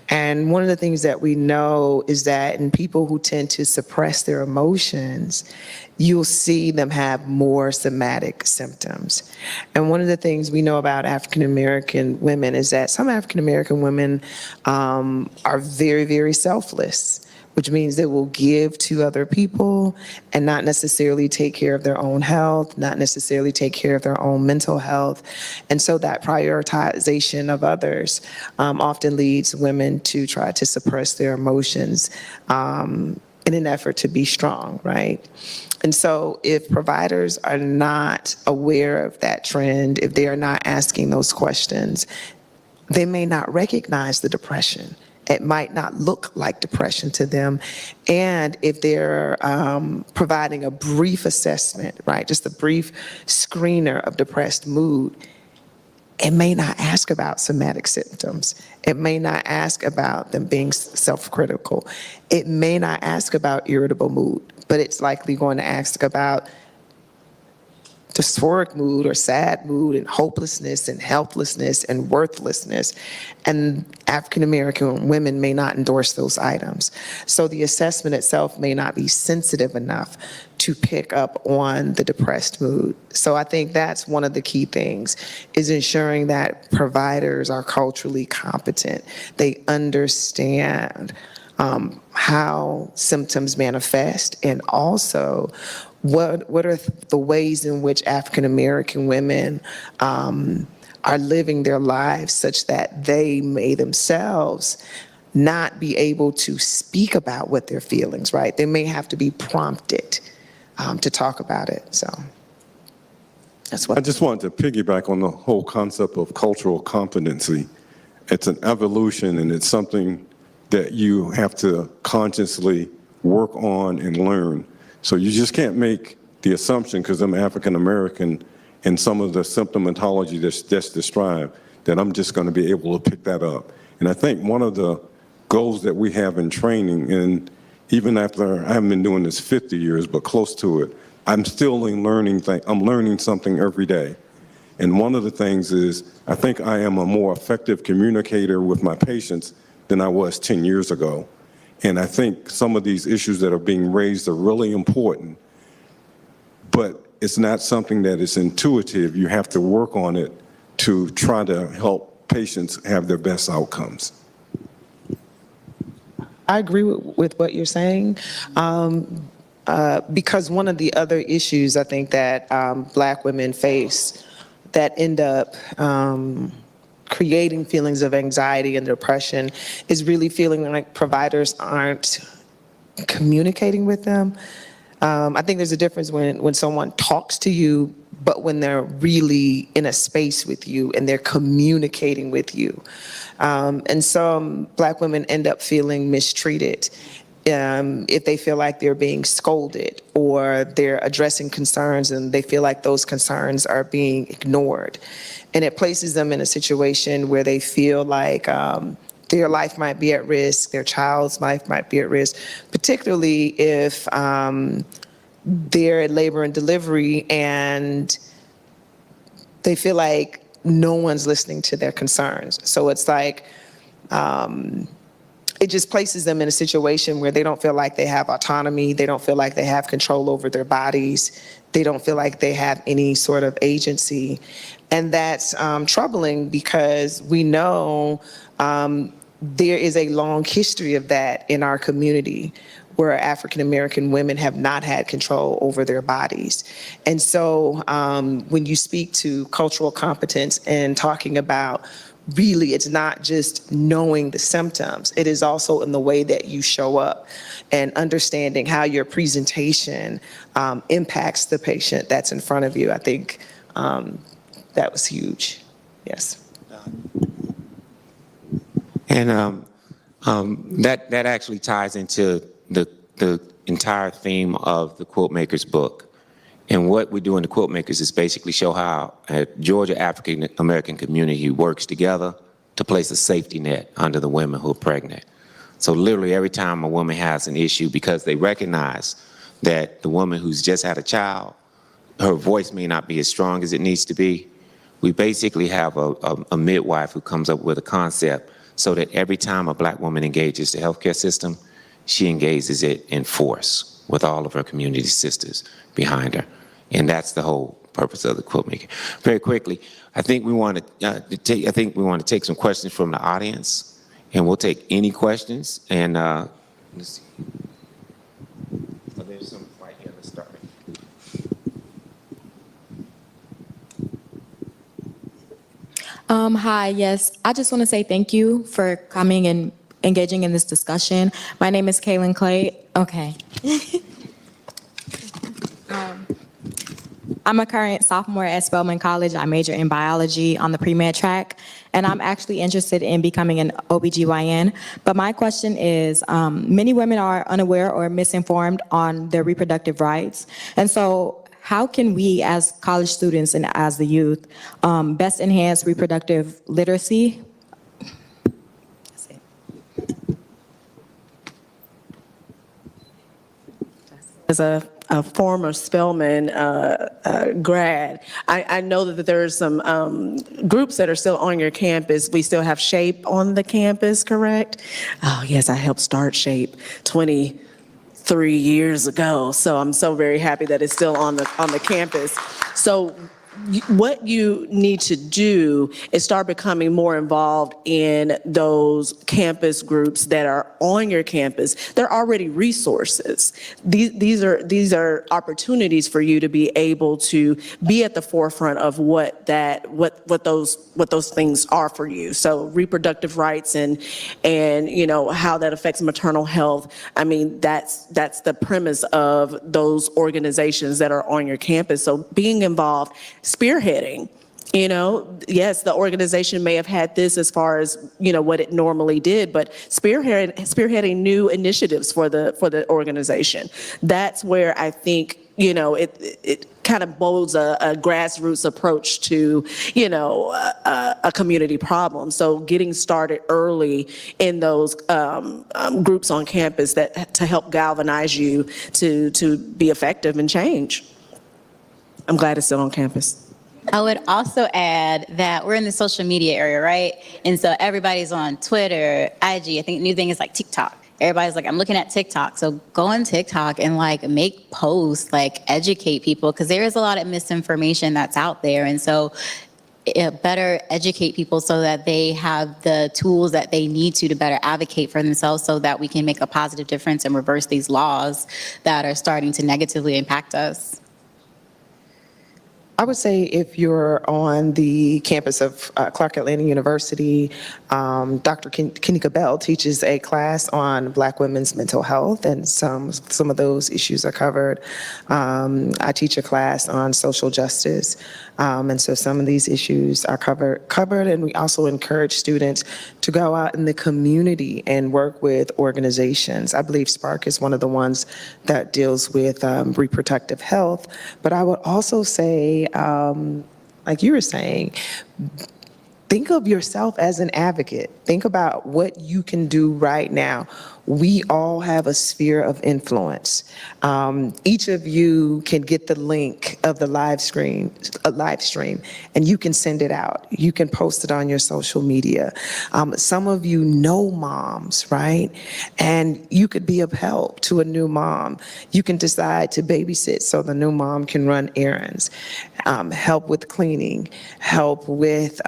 And one of the things that we know is that in people who tend to suppress their emotions, you'll see them have more somatic symptoms. And one of the things we know about African American women is that some African American women are very, very selfless, which means they will give to other people and not necessarily take care of their own health, not necessarily take care of their own mental health. And so that prioritization of others often leads women to try to suppress their emotions in an effort to be strong, right? And so if providers are not aware of that trend, if they are not asking those questions, they may not recognize the depression. It might not look like depression to them. And if they're providing a brief assessment, right, just a brief screener of depressed mood, it may not ask about somatic symptoms. It may not ask about them being self-critical. It may not ask about irritable mood, but it's likely going to ask about dysphoric mood or sad mood and hopelessness and helplessness and worthlessness. And African American women may not endorse those items. So the assessment itself may not be sensitive enough to pick up on the depressed mood. So I think that's one of the key things, is ensuring that providers are culturally competent. They understand how symptoms manifest, and also what are the ways in which African American women are living their lives such that they may themselves not be able to speak about what their feelings, right? They may have to be prompted to talk about it. So that's what I just wanted to piggyback on the whole concept of cultural competency. It's an evolution, and it's something that you have to consciously work on and learn. So you just can't make the assumption, because I'm African American and some of the symptomatology that's described, that I'm just going to be able to pick that up. And I think one of the goals that we have in training, and even after I haven't been doing this 50 years, but close to it, I'm still learning things. I'm learning something every day. And one of the things is, I think I am a more effective communicator with my patients than I was 10 years ago. And I think some of these issues that are being raised are really important, but it's not something that is intuitive. You have to work on it to try to help patients have their best outcomes. I agree with what you're saying, because one of the other issues I think that Black women face that end up creating feelings of anxiety and depression is really feeling like providers aren't communicating with them. I think there's a difference when someone talks to you, but when they're really in a space with you and they're communicating with you. And some Black women end up feeling mistreated if they feel like they're being scolded, or they're addressing concerns and they feel like those concerns are being ignored. And it places them in a situation where they feel like their life might be at risk, their child's life might be at risk, particularly if they're at labor and delivery and they feel like no one's listening to their concerns. So it's like, it just places them in a situation where they don't feel like they have autonomy, they don't feel like they have control over their bodies, they don't feel like they have any sort of agency. And that's troubling, because we know there is a long history of that in our community, where African American women have not had control over their bodies. And so when you speak to cultural competence and talking about, really, it's not just knowing the symptoms, it is also in the way that you show up and understanding how your presentation impacts the patient that's in front of you. I think that was huge. Yes. And that actually ties into the entire theme of the Quilt Makers book. And what we do in the Quilt Makers is basically show how a Georgia African American community works together to place a safety net under the women who are pregnant. So literally every time a woman has an issue, because they recognize that the woman who's just had a child, her voice may not be as strong as it needs to be, we basically have a midwife who comes up with a concept so that every time a Black woman engages the healthcare system, she engages it in force with all of her community sisters behind her. And that's the whole purpose of the quilt making. Very quickly, I think we want to take some questions from the audience, and we'll take any questions. And let's see. Oh, there's some right here. Let's start. Hi, yes. I just want to say thank you for coming and engaging in this discussion. My name is Kaylin Clay. Okay. I'm a current sophomore at Spelman College. I major in biology on the pre-med track, and I'm actually interested in becoming an OBGYN. But my question is, many women are unaware or misinformed on their reproductive rights. And so how can we as college students and as the youth best enhance reproductive literacy? As a former Spelman grad, I know that there are some groups that are still on your campus. We still have SHAPE on the campus, correct? Oh, yes, I helped start SHAPE 23 years ago, so I'm so very happy that it's still on the campus. So what you need to do is start becoming more involved in those campus groups that are on your campus. They're already resources. These are opportunities for you to be able to be at the forefront of what those things are for you. So reproductive rights and you know how that affects maternal health. I mean, that's the premise of those organizations that are on your campus. So being involved, spearheading, you know, yes, the organization may have had this as far as, you know, what it normally did, but spearheading new initiatives for the organization. That's where I think, you know, it kind of molds a grassroots approach to, you know, a community problem. So getting started early in those groups on campus to help galvanize you to be effective and change. I'm glad it's still on campus. I would also add that we're in the social media area, right? And so everybody's on Twitter, IG. I think the new thing is like TikTok. Everybody's like, I'm looking at TikTok. So go on TikTok and like make posts, like educate people, because there is a lot of misinformation that's out there. And so better educate people so that they have the tools that they need to better advocate for themselves so that we can make a positive difference and reverse these laws that are starting to negatively impact us. I would say if you're on the campus of Clark Atlanta University, Dr. Tamika Bell teaches a class on Black women's mental health, and some of those issues are covered. I teach a class on social justice, and so some of these issues are covered, and we also encourage students to go out in the community and work with organizations. I believe Spark is one of the ones that deals with reproductive health, but I would also say, like you were saying, think of yourself as an advocate. Think about what you can do right now. We all have a sphere of influence. Each of you can get the link of the live stream, and you can send it out. You can post it on your social media. Some of you know moms, right? And you could be of help to a new mom. You can decide to babysit so the new mom can run errands, help with cleaning, help with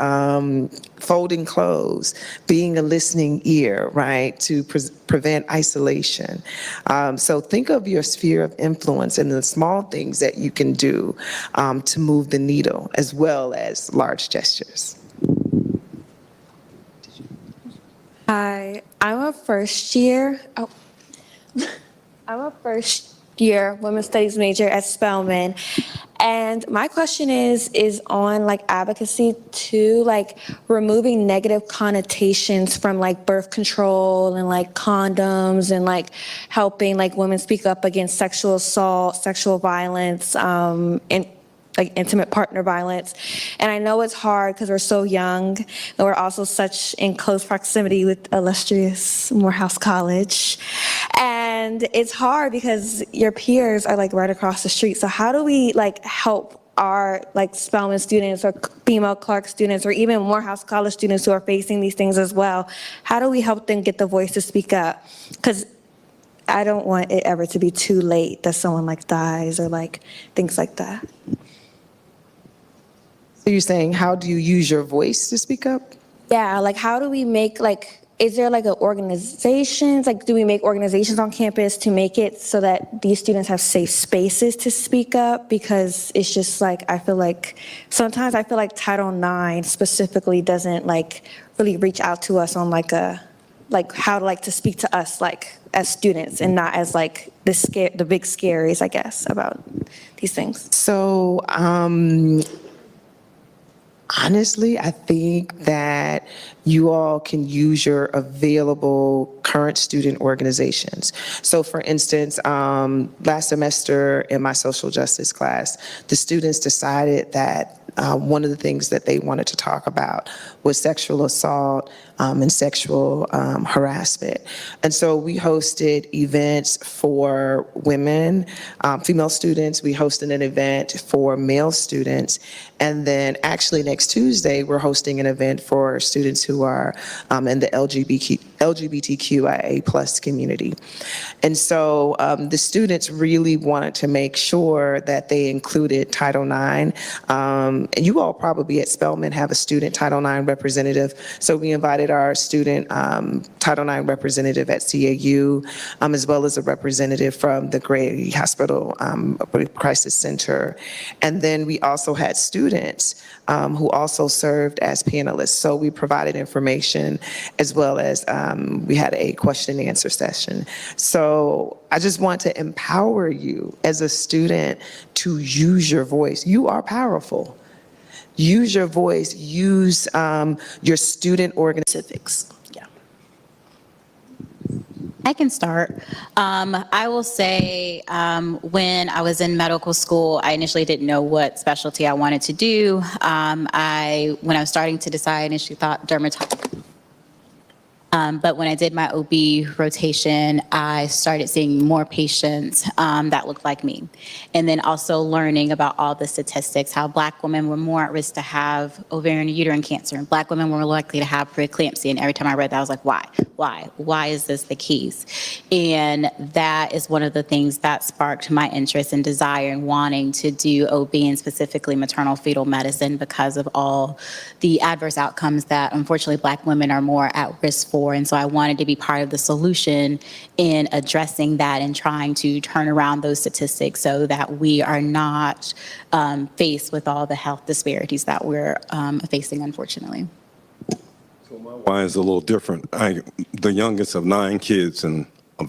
folding clothes, being a listening ear, right, to prevent isolation. So think of your sphere of influence and the small things that you can do to move the needle, as well as large gestures. Hi, I'm a first year women's studies major at Spelman. And my question is on like advocacy to like removing negative connotations from like birth control and like condoms and like helping like women speak up against sexual assault, sexual violence, and like intimate partner violence. And I know it's hard because we're so young and we're also such in close proximity with illustrious Morehouse College. And it's hard because your peers are like right across the street. So how do we like help our like Spelman students or female Clark students or even Morehouse College students who are facing these things as well? How do we help them get the voice to speak up? Because I don't want it ever to be too late that someone like dies or like things like that. So you're saying, how do you use your voice to speak up? Yeah, like how do we make like, is there like an organizations, like do we make organizations on campus to make it so that these students have safe spaces to speak up? Because it's just like, I feel like, sometimes I feel like Title IX specifically doesn't like really reach out to us on like a, like how to like to speak to us like as students and not as like the big scaries, I guess, about these things. So, honestly, I think that you all can use your available current student organizations. So for instance, last semester in my social justice class, the students decided that one of the things that they wanted to talk about was sexual assault and sexual harassment. And so we hosted events for women, female students. We hosted an event for male students. And then actually next Tuesday, we're hosting an event for students who are in the LGBTQIA plus community. And so the students really wanted to make sure that they included Title IX. And you all probably at Spelman have a student Title IX representative. So we invited our student Title IX representative at CAU, as well as a representative from the Gray Hospital Crisis Center. And then we also had students who also served as panelists. So we provided information as well as we had a question and answer session. So I just want to empower you as a student to use your voice. You are powerful. Use your voice, use your student civics. Yeah. I can start. I will say when I was in medical school, I initially didn't know what specialty I wanted to do. When I was starting to decide, I initially thought dermatology. But when I did my OB rotation, I started seeing more patients that looked like me. And then also learning about all the statistics, how Black women were more at risk to have ovarian and uterine cancer, and Black women were more likely to have preeclampsia. And every time I read that, I was like, why? Why is this the case? And that is one of the things that sparked my interest and desire in wanting to do OB and specifically maternal fetal medicine because of all the adverse outcomes that unfortunately Black women are more at risk for. And so I wanted to be part of the solution in addressing that and trying to turn around those statistics so that we are not faced with all the health disparities that we're facing, unfortunately. So my why is a little different. The youngest of 9 kids, and I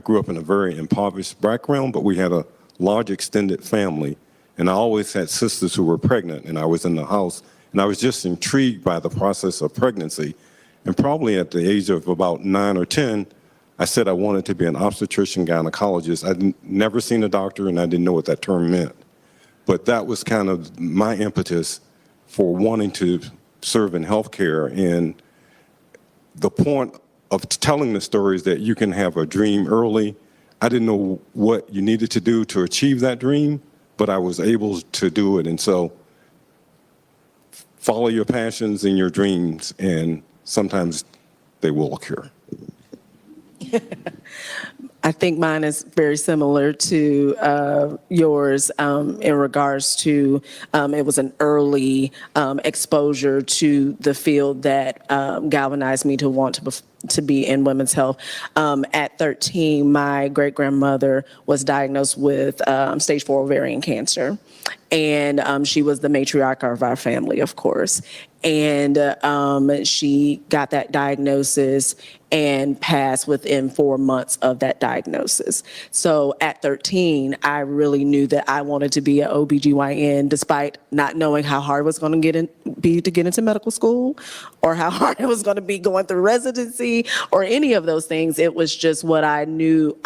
grew up in a very impoverished background, but we had a large extended family. And I always had sisters who were pregnant, and I was in the house, and I was just intrigued by the process of pregnancy. And probably at the age of about 9 or 10, I said I wanted to be an obstetrician gynecologist. I'd never seen a doctor, and I didn't know what that term meant. But that was kind of my impetus for wanting to serve in healthcare. And the point of telling the story is that you can have a dream early. I didn't know what you needed to do to achieve that dream, but I was able to do it. And so follow your passions and your dreams, and sometimes they will occur. I think mine is very similar to yours in regards to it was an early exposure to the field that galvanized me to want to be in women's health. At 13, my great-grandmother was diagnosed with stage 4 ovarian cancer. And she was the matriarch of our family, of course. And she got that diagnosis and passed within 4 months of that diagnosis. So at 13, I really knew that I wanted to be an OBGYN, despite not knowing how hard it was going to get into medical school, or how hard it was going to be going through residency, or any of those things. It was just what I knew.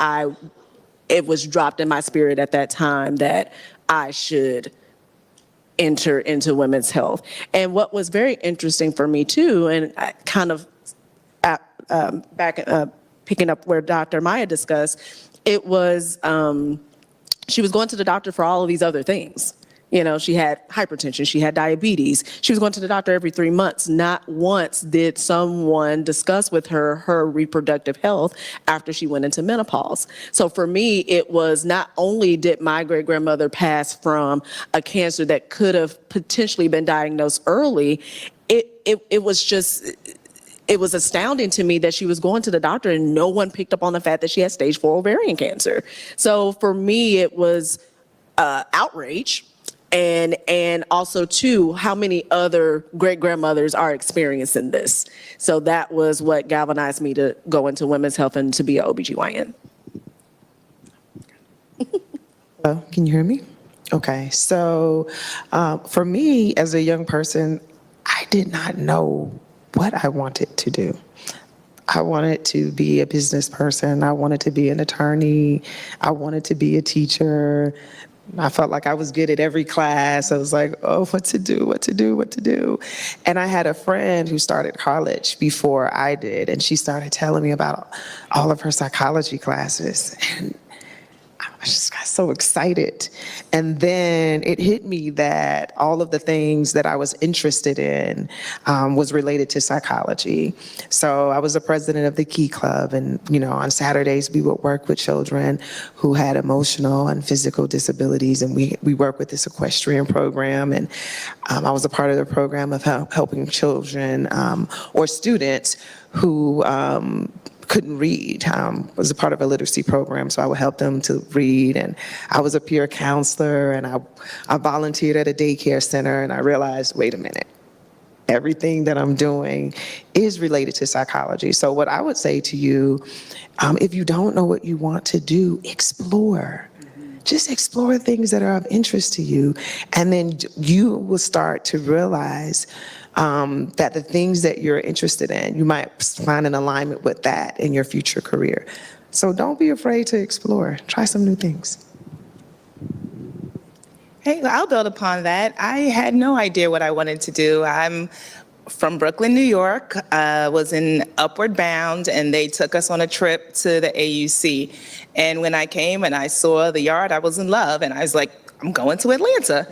It was dropped in my spirit at that time that I should enter into women's health. And what was very interesting for me too, and I kind of picking up where Dr. Maya discussed, it was, she was going to the doctor for all of these other things. You know, she had hypertension, she had diabetes. She was going to the doctor every 3 months. Not once did someone discuss with her her reproductive health after she went into menopause. So for me, it was not only did my great-grandmother pass from a cancer that could have potentially been diagnosed early, it was just, it was astounding to me that she was going to the doctor and no one picked up on the fact that she had stage 4 ovarian cancer. So for me, it was outrage. And also, too, how many other great-grandmothers are experiencing this. So that was what galvanized me to go into women's health and to be an OBGYN. Hello, can you hear me? Okay, so for me, as a young person, I did not know what I wanted to do. I wanted to be a business person. I wanted to be an attorney. I wanted to be a teacher. I felt like I was good at every class. I was like, oh, what to do. And I had a friend who started college before I did, and she started telling me about all of her psychology classes. And I just got so excited. And then it hit me that all of the things that I was interested in was related to psychology. So I was the president of the Key Club, and on Saturdays we would work with children who had emotional and physical disabilities, and we work with this equestrian program. And I was a part of the program of helping children or students who couldn't read. Was a part of a literacy program, so I would help them to read. And I was a peer counselor, and I volunteered at a daycare center, and I realized, wait a minute, everything that I'm doing is related to psychology. So what I would say to you, if you don't know what you want to do, explore. Just explore things that are of interest to you, and then you will start to realize that the things that you're interested in, you might find an alignment with that in your future career. So don't be afraid to explore. Try some new things. Hey, I'll build upon that. I had no idea what I wanted to do. I'm from Brooklyn, New York, was in Upward Bound, and they took us on a trip to the AUC. And when I came and I saw the yard, I was in love, and I was like, I'm going to Atlanta.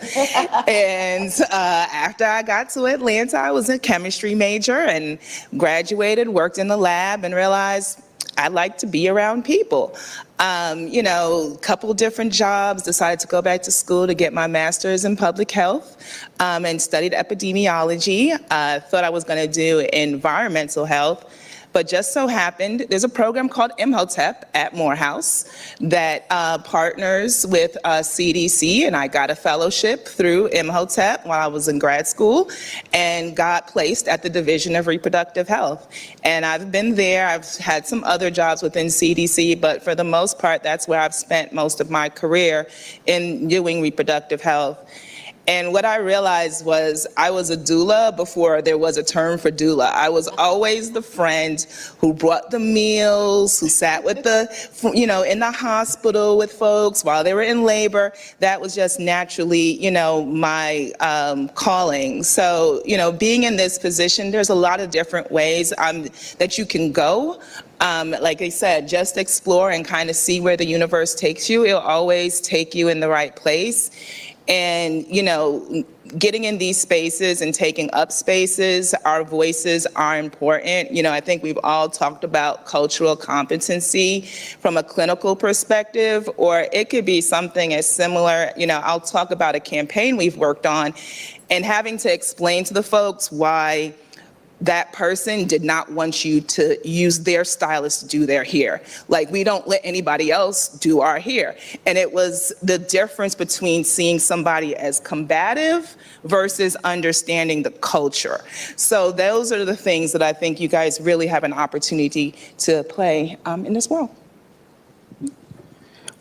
And after I got to Atlanta, I was a chemistry major and graduated, worked in the lab, and realized I like to be around people. Couple different jobs, decided to go back to school to get my master's in public health, and studied epidemiology. Thought I was gonna do environmental health, but just so happened, there's a program called MHOTEP at Morehouse that partners with CDC, and I got a fellowship through MHOTEP while I was in grad school and got placed at the Division of Reproductive Health. And I've been there, I've had some other jobs within CDC, but for the most part, that's where I've spent most of my career in doing reproductive health. And what I realized was I was a doula before there was a term for doula. I was always the friend who brought the meals, who sat with in the hospital with folks while they were in labor. That was just naturally, my calling. So, being in this position, there's a lot of different ways that you can go. Like I said, just explore and kind of see where the universe takes you. It'll always take you in the right place. And, getting in these spaces and taking up spaces, our voices are important. I think we've all talked about cultural competency from a clinical perspective, or it could be something as similar. I'll talk about a campaign we've worked on and having to explain to the folks why that person did not want you to use their stylist to do their hair. Like, we don't let anybody else do our hair. And it was the difference between seeing somebody as combative versus understanding the culture. So those are the things that I think you guys really have an opportunity to play in this world.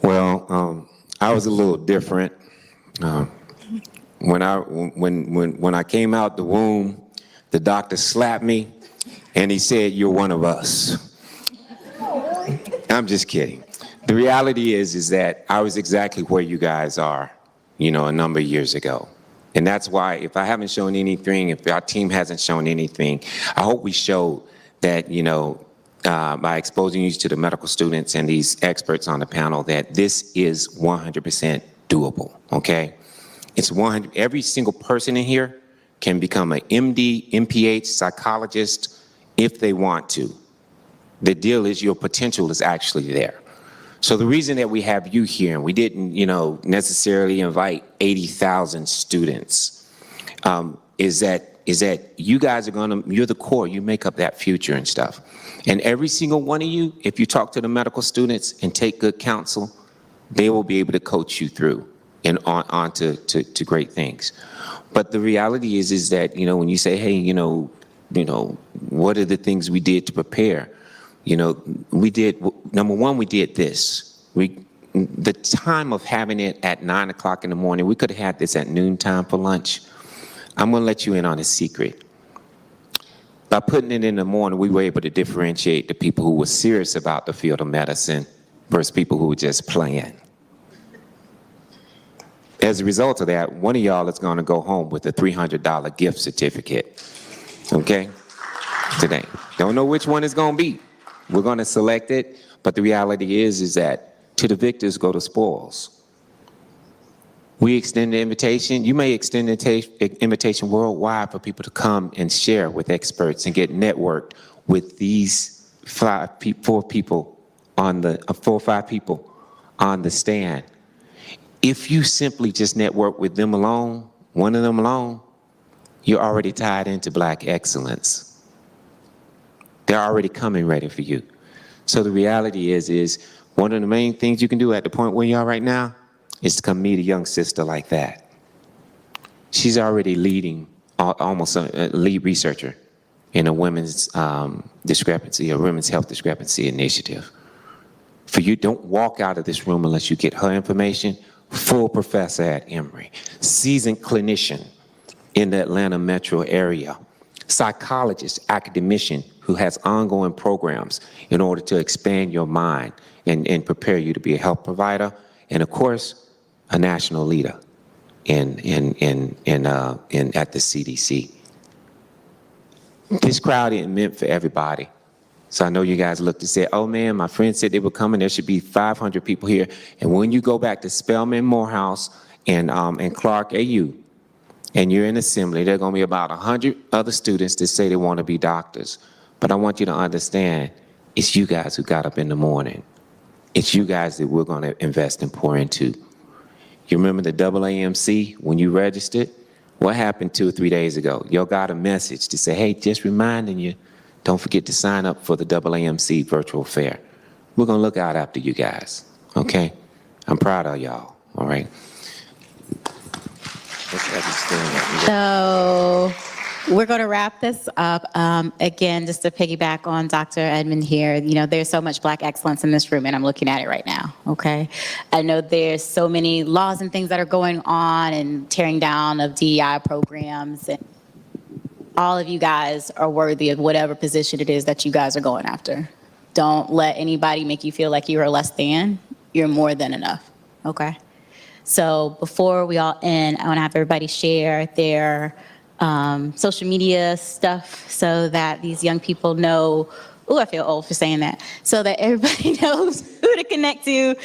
Well, I was a little different. When I came out the womb, the doctor slapped me, and he said, "You're one of us." I'm just kidding. The reality is that I was exactly where you guys are, a number of years ago. And that's why if I haven't shown anything, if our team hasn't shown anything, I hope we show that, by exposing you to the medical students and these experts on the panel, that this is 100% doable, okay? It's 100, every single person in here can become an MD, MPH, psychologist if they want to. The deal is your potential is actually there. So the reason that we have you here, and we didn't, necessarily invite 80,000 students, is that you guys are you're the core, you make up that future and stuff. And every single one of you, if you talk to the medical students and take good counsel, they will be able to coach you through and on to great things. But the reality is that, when you say, hey, what are the things we did to prepare? We did, number one, we did this. The time of having it at 9 o'clock in the morning, we could have had this at noontime for lunch. I'm gonna let you in on a secret. By putting it in the morning, we were able to differentiate the people who were serious about the field of medicine versus people who were just playing. As a result of that, one of y'all is gonna go home with a $300 gift certificate, okay, today. Don't know which one it's gonna be. We're going to select it, but the reality is that to the victors go the spoils. We extend the invitation. You may extend the invitation worldwide for people to come and share with experts and get networked with these 4 or 5 people on the stand. If you simply just network with them alone, one of them alone, you're already tied into Black excellence. They're already coming ready for you. So the reality is one of the main things you can do at the point where you are right now is to come meet a young sister like that. She's already leading, almost a lead researcher in a women's discrepancy, a women's health discrepancy initiative. For you, don't walk out of this room unless you get her information. Full professor at Emory, seasoned clinician in the Atlanta metro area, psychologist, academician who has ongoing programs in order to expand your mind and prepare you to be a health provider, and of course, a national leader at the CDC. This crowd isn't meant for everybody. So I know you guys looked and said, oh man, my friend said they were coming, there should be 500 people here. And when you go back to Spelman, Morehouse, and Clark AU, and you're in assembly, there are gonna be about 100 other students that say they wanna be doctors. But I want you to understand, it's you guys who got up in the morning. It's you guys that we're gonna invest and pour into. You remember the AAMC when you registered? What happened 2 or 3 days ago? Y'all got a message to say, hey, just reminding you, don't forget to sign up for the AAMC virtual fair. We're gonna look out after you guys, okay? I'm proud of y'all, all right? So we're going to wrap this up. Again, just to piggyback on Dr. Edmond here, there's so much Black excellence in this room, and I'm looking at it right now, okay? I know there's so many laws and things that are going on and tearing down of DEI programs, and all of you guys are worthy of whatever position it is that you guys are going after. Don't let anybody make you feel like you are less than. You're more than enough, okay? So before we all end, I want to have everybody share their social media stuff so that these young people know, oh, I feel old for saying that, so that everybody knows who to connect to.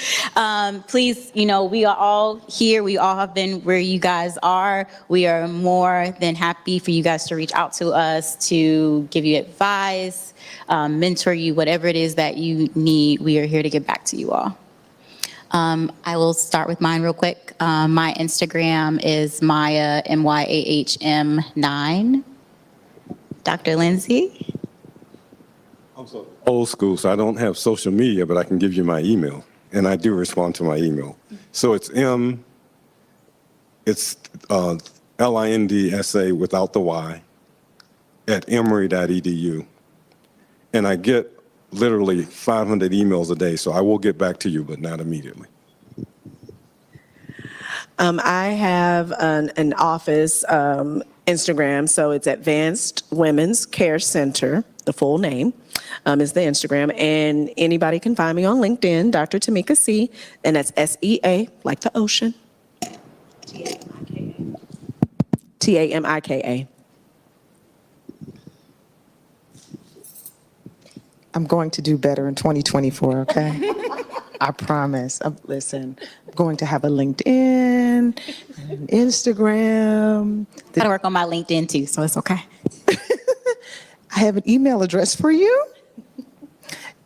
Please, we are all here. We all have been where you guys are. We are more than happy for you guys to reach out to us, to give you advice, mentor you, whatever it is that you need. We are here to give back to you all. I will start with mine real quick. My Instagram is Maya, MYAHM9. Dr. Lindsay? I'm so old school, so I don't have social media, but I can give you my email, and I do respond to my email. So it's LINDSA without the Y at emory.edu. And I get literally 500 emails a day, so I will get back to you, but not immediately. I have an office Instagram, so it's Advanced Women's Care Center, the full name is the Instagram, and anybody can find me on LinkedIn, Dr. Tamika C, and that's SEA, like the ocean. Tamika. I'm going to do better in 2024, okay? I promise. Listen, I'm going to have a LinkedIn, an Instagram. I gotta work on my LinkedIn too, so it's okay. I have an email address for you,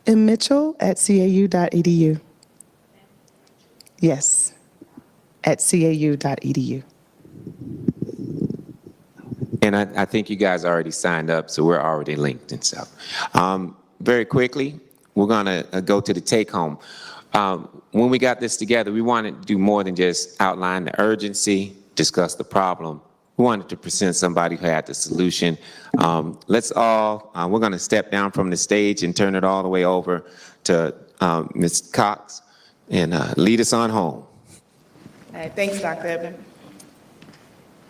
mmitchell@cau.edu. Yes, @cau.edu. And I think you guys already signed up, so we're already linked and stuff. Very quickly, we're gonna go to the take home. When we got this together, we wanted to do more than just outline the urgency, discuss the problem. We wanted to present somebody who had the solution. Let's all, we're gonna step down from the stage and turn it all the way over to Ms. Cox and lead us on home. All right, thanks, Dr. Ebden.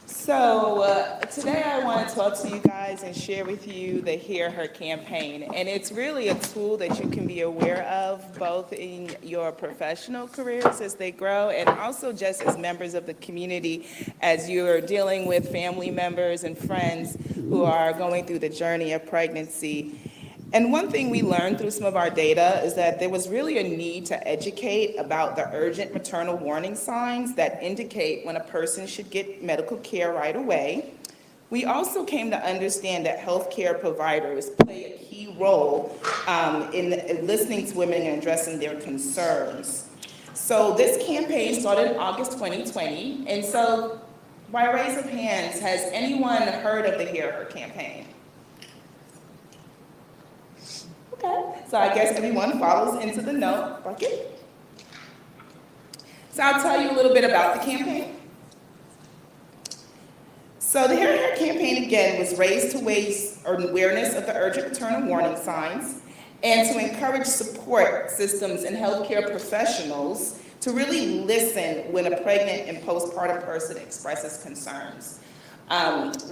So today I want to talk to you guys and share with you the Hear Her campaign. And it's really a tool that you can be aware of both in your professional careers as they grow and also just as members of the community as you're dealing with family members and friends who are going through the journey of pregnancy. And one thing we learned through some of our data is that there was really a need to educate about the urgent maternal warning signs that indicate when a person should get medical care right away. We also came to understand that healthcare providers play a key role in listening to women and addressing their concerns. So this campaign started in August 2020, and so by raise of hands, has anyone heard of the Hear Her campaign? Okay, so I guess everyone follows into the no bucket. So I'll tell you a little bit about the campaign. So the Hear Her campaign, again, was raised to raise awareness of the urgent maternal warning signs and to encourage support systems and healthcare professionals to really listen when a pregnant and postpartum person expresses concerns.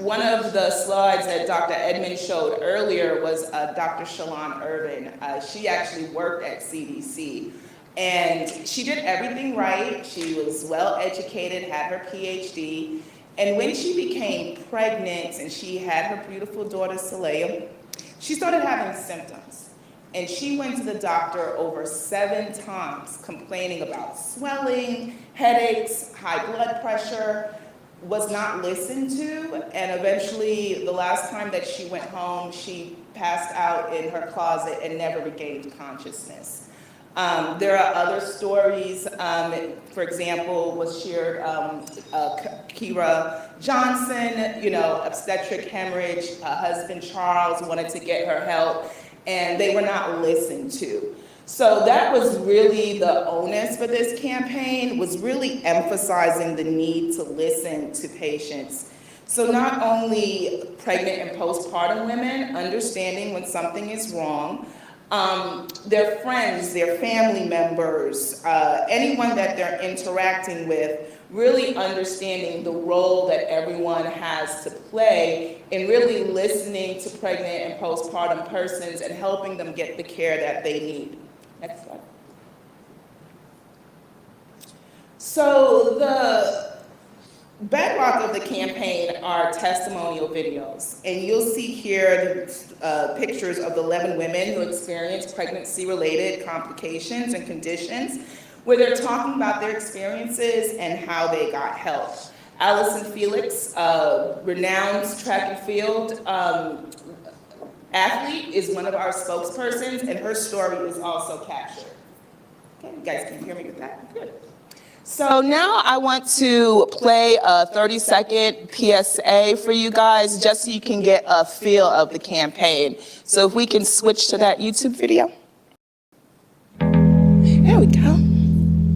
One of the slides that Dr. Edmond showed earlier was Dr. Shalon Irvin. She actually worked at CDC, and she did everything right. She was well educated, had her PhD, and when she became pregnant and she had her beautiful daughter Saleha, she started having symptoms. And she went to the doctor over 7 times complaining about swelling, headaches, high blood pressure, was not listened to, and eventually the last time that she went home, she passed out in her closet and never regained consciousness. There are other stories, for example, was shared, Kira Johnson, obstetric hemorrhage, husband Charles wanted to get her help, and they were not listened to. So that was really the onus for this campaign, was really emphasizing the need to listen to patients. So not only pregnant and postpartum women understanding when something is wrong, their friends, their family members, anyone that they're interacting with, really understanding the role that everyone has to play in really listening to pregnant and postpartum persons and helping them get the care that they need. Next slide. So the bedrock of the campaign are testimonial videos. And you'll see here the pictures of the 11 women who experienced pregnancy-related complications and conditions, where they're talking about their experiences and how they got help. Allison Felix, renowned track and field athlete, is one of our spokespersons, and her story is also captured. Okay, you guys can hear me with that? Good. So now I want to play a 30-second PSA for you guys, just so you can get a feel of the campaign. So if we can switch to that YouTube video. There we go.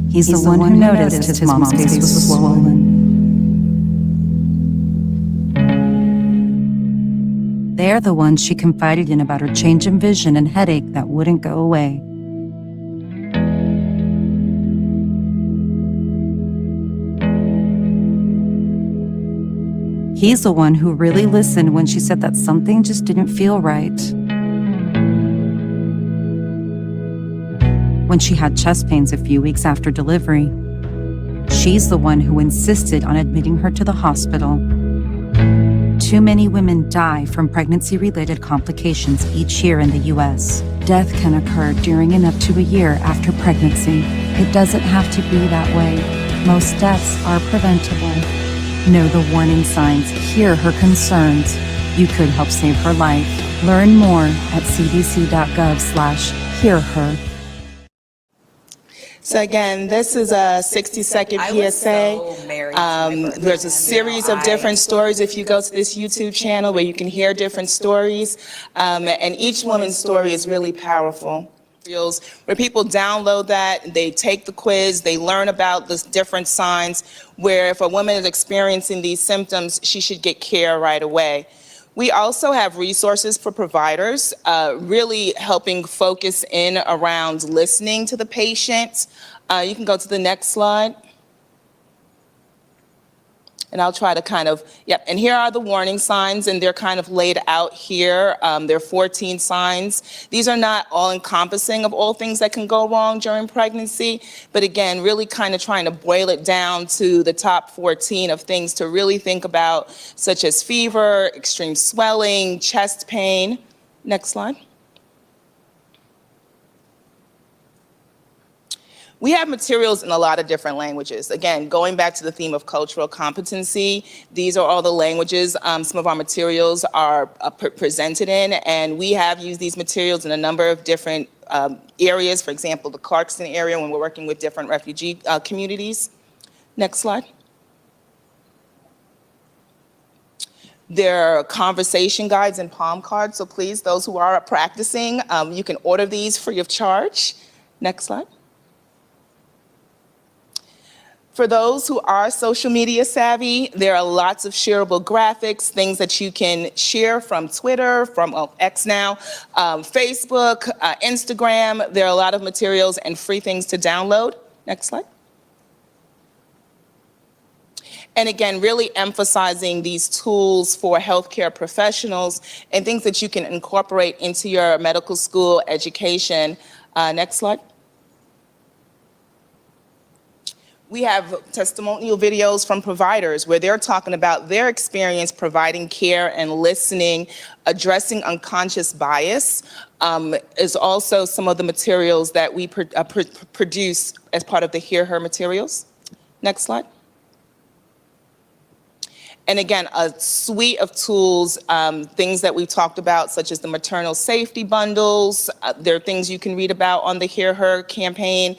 He's the one who noticed his mom's face was swollen. They're the ones she confided in about her change in vision and headache that wouldn't go away. He's the one who really listened when she said that something just didn't feel right. When she had chest pains a few weeks after delivery, she's the one who insisted on admitting her to the hospital. too many women die from pregnancy-related complications each year in the U.S. Death can occur during and up to a year after pregnancy. It doesn't have to be that way. Most deaths are preventable. Know the warning signs, hear her concerns. You could help save her life. Learn more at cdc.gov/hearher. So again, this is a 60-second PSA. There's a series of different stories if you go to this YouTube channel where you can hear different stories, and each woman's story is really powerful. Where people download that, they take the quiz, they learn about the different signs, where if a woman is experiencing these symptoms, she should get care right away. We also have resources for providers, really helping focus in around listening to the patient. You can go to the next slide. And I'll try to kind of, and here are the warning signs, and they're kind of laid out here. There are 14 signs. These are not all encompassing of all things that can go wrong during pregnancy, but again, really kind of trying to boil it down to the top 14 of things to really think about, such as fever, extreme swelling, chest pain. Next slide. We have materials in a lot of different languages. Again, going back to the theme of cultural competency, these are all the languages some of our materials are presented in, and we have used these materials in a number of different areas, for example, the Clarkston area when we're working with different refugee communities. Next slide. There are conversation guides and palm cards, so please, those who are practicing, you can order these free of charge. Next slide. For those who are social media savvy, there are lots of shareable graphics, things that you can share from Twitter, from X now, Facebook, Instagram. There are a lot of materials and free things to download. Next slide. And again, really emphasizing these tools for healthcare professionals and things that you can incorporate into your medical school education. Next slide. We have testimonial videos from providers where they're talking about their experience providing care and listening, addressing unconscious bias, is also some of the materials that we produce as part of the Hear Her materials. Next slide. And again, a suite of tools, things that we talked about, such as the maternal safety bundles. There are things you can read about on the Hear Her campaign.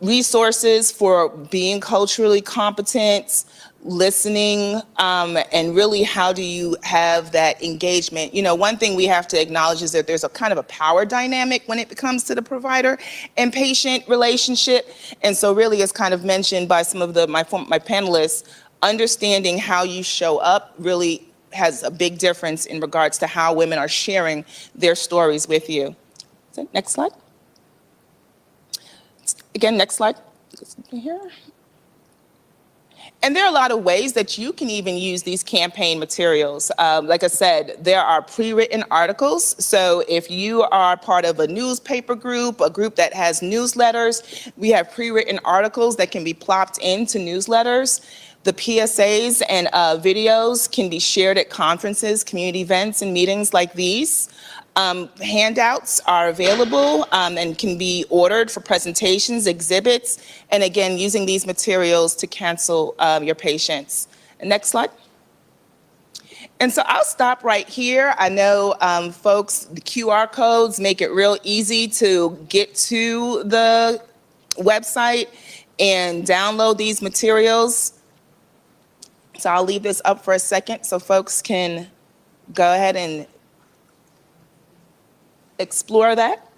Resources for being culturally competent, listening, and really how do you have that engagement. You know, one thing we have to acknowledge is that there's a kind of a power dynamic when it comes to the provider and patient relationship. And so really, as kind of mentioned by some of my panelists, understanding how you show up really has a big difference in regards to how women are sharing their stories with you. So, next slide. Again, next slide. Here. And there are a lot of ways that you can even use these campaign materials. Like I said, there are pre-written articles. So if you are part of a newspaper group, a group that has newsletters, we have pre-written articles that can be plopped into newsletters. The PSAs and videos can be shared at conferences, community events, and meetings like these. Handouts are available and can be ordered for presentations, exhibits, and again, using these materials to counsel your patients. And next slide. And so I'll stop right here. I know folks, the QR codes make it real easy to get to the website and download these materials. So I'll leave this up for a second so folks can go ahead and explore that.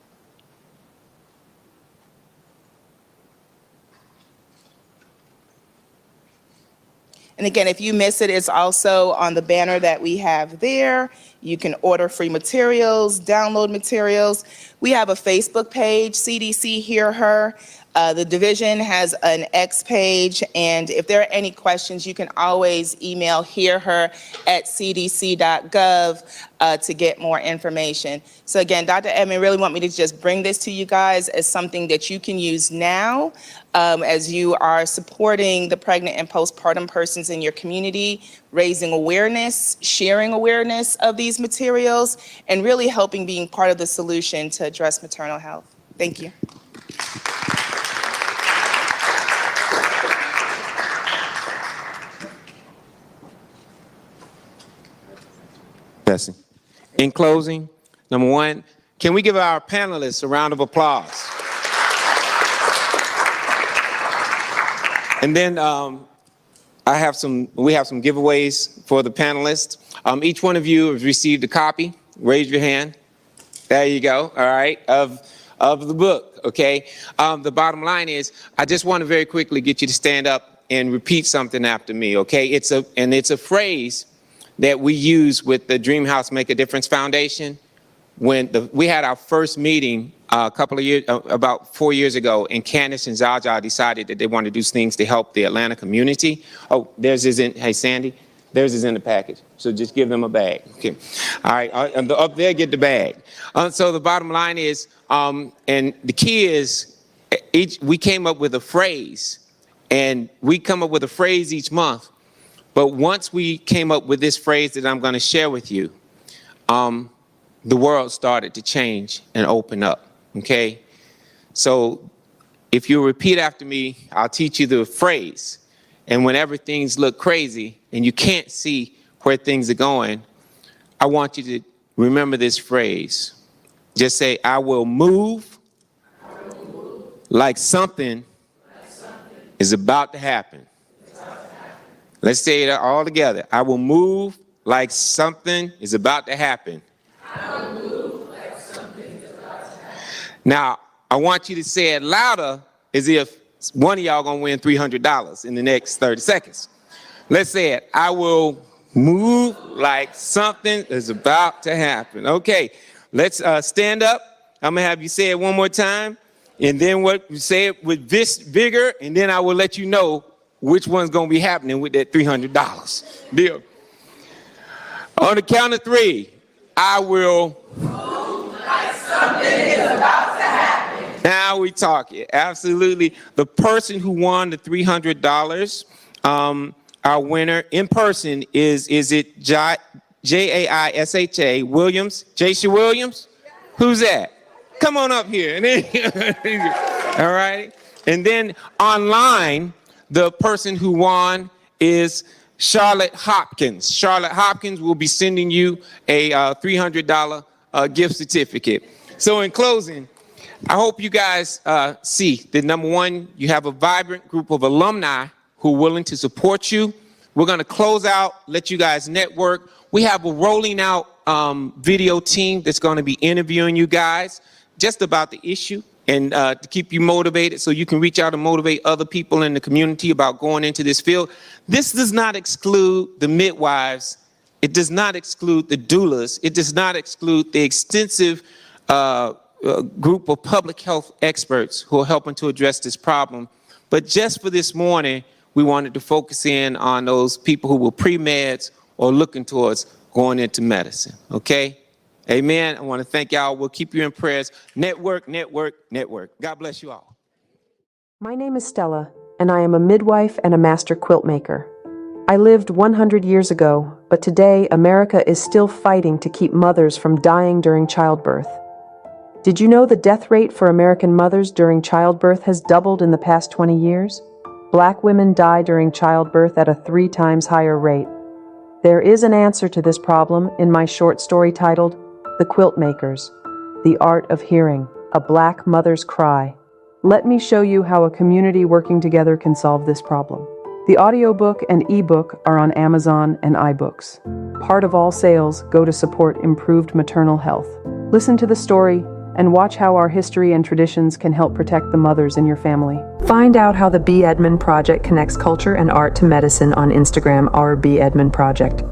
And again, if you miss it, it's also on the banner that we have there. You can order free materials, download materials. We have a Facebook page, CDC Hear Her. The division has an X page, and if there are any questions, you can always email hearher@cdc.gov to get more information. So again, Dr. Edmond really want me to just bring this to you guys as something that you can use now as you are supporting the pregnant and postpartum persons in your community, raising awareness, sharing awareness of these materials, and really helping being part of the solution to address maternal health. Thank you. Bessie. In closing, number one, can we give our panelists a round of applause? And then we have some giveaways for the panelists. Each one of you has received a copy. Raise your hand. There you go. All right. Of the book. Okay. The bottom line is, I just want to very quickly get you to stand up and repeat something after me. Okay. It's a phrase that we use with the Dream House Make a Difference Foundation. When we had our first meeting about 4 years ago, and Candace and Zaja decided that they wanted to do things to help the Atlanta community. Oh, theirs is in, hey Sandy, theirs is in the package. So just give them a bag. Okay. All right, up there, get the bag. So the bottom line is, and the key is, we came up with a phrase, and we come up with a phrase each month. But once we came up with this phrase that I'm going to share with you, the world started to change and open up, okay? So if you repeat after me, I'll teach you the phrase. And whenever things look crazy and you can't see where things are going, I want you to remember this phrase. Just say, I will move like something is about to happen. Let's say it all together. I will move like something is about to happen. I will move like something is about to happen. Now, I want you to say it louder as if one of y'all gonna win $300 in the next 30 seconds. Let's say it. I will move like something is about to happen. Okay, let's stand up. I'm gonna have you say it one more time. And then you say it with this vigor, and then I will let you know which one's gonna be happening with that $300. Deal. On the count of three, I will move like something is about to happen. Now we talking. Absolutely. The person who won the $300, our winner in person is it Jaisha Williams? Jaisha Williams? Who's that? Come on up here. All right. And then online, the person who won is Charlotte Hopkins. Charlotte Hopkins will be sending you a $300 gift certificate. So in closing, I hope you guys see that number one, you have a vibrant group of alumni who are willing to support you. We're going to close out, let you guys network. We have a rolling out video team that's going to be interviewing you guys just about the issue, and to keep you motivated so you can reach out and motivate other people in the community about going into this field. This does not exclude the midwives. It does not exclude the doulas. It does not exclude the extensive group of public health experts who are helping to address this problem. But just for this morning, we wanted to focus in on those people who were pre-meds or looking towards going into medicine, okay? Amen. I want to thank y'all. We'll keep you in prayers. Network, network, network. God bless you all. My name is Stella, and I am a midwife and a master quilt maker. I lived 100 years ago, but today America is still fighting to keep mothers from dying during childbirth. Did you know the death rate for American mothers during childbirth has doubled in the past 20 years? Black women die during childbirth at a 3 times higher rate. There is an answer to this problem in my short story titled The Quilt Makers, The Art of Hearing, A Black Mother's Cry. Let me show you how a community working together can solve this problem. The audiobook and ebook are on Amazon and iBooks. Part of all sales go to support improved maternal health. Listen to the story and watch how our history and traditions can help protect the mothers in your family. Find out how the B. Edmond Project connects culture and art to medicine on Instagram, our B. Edmond Project.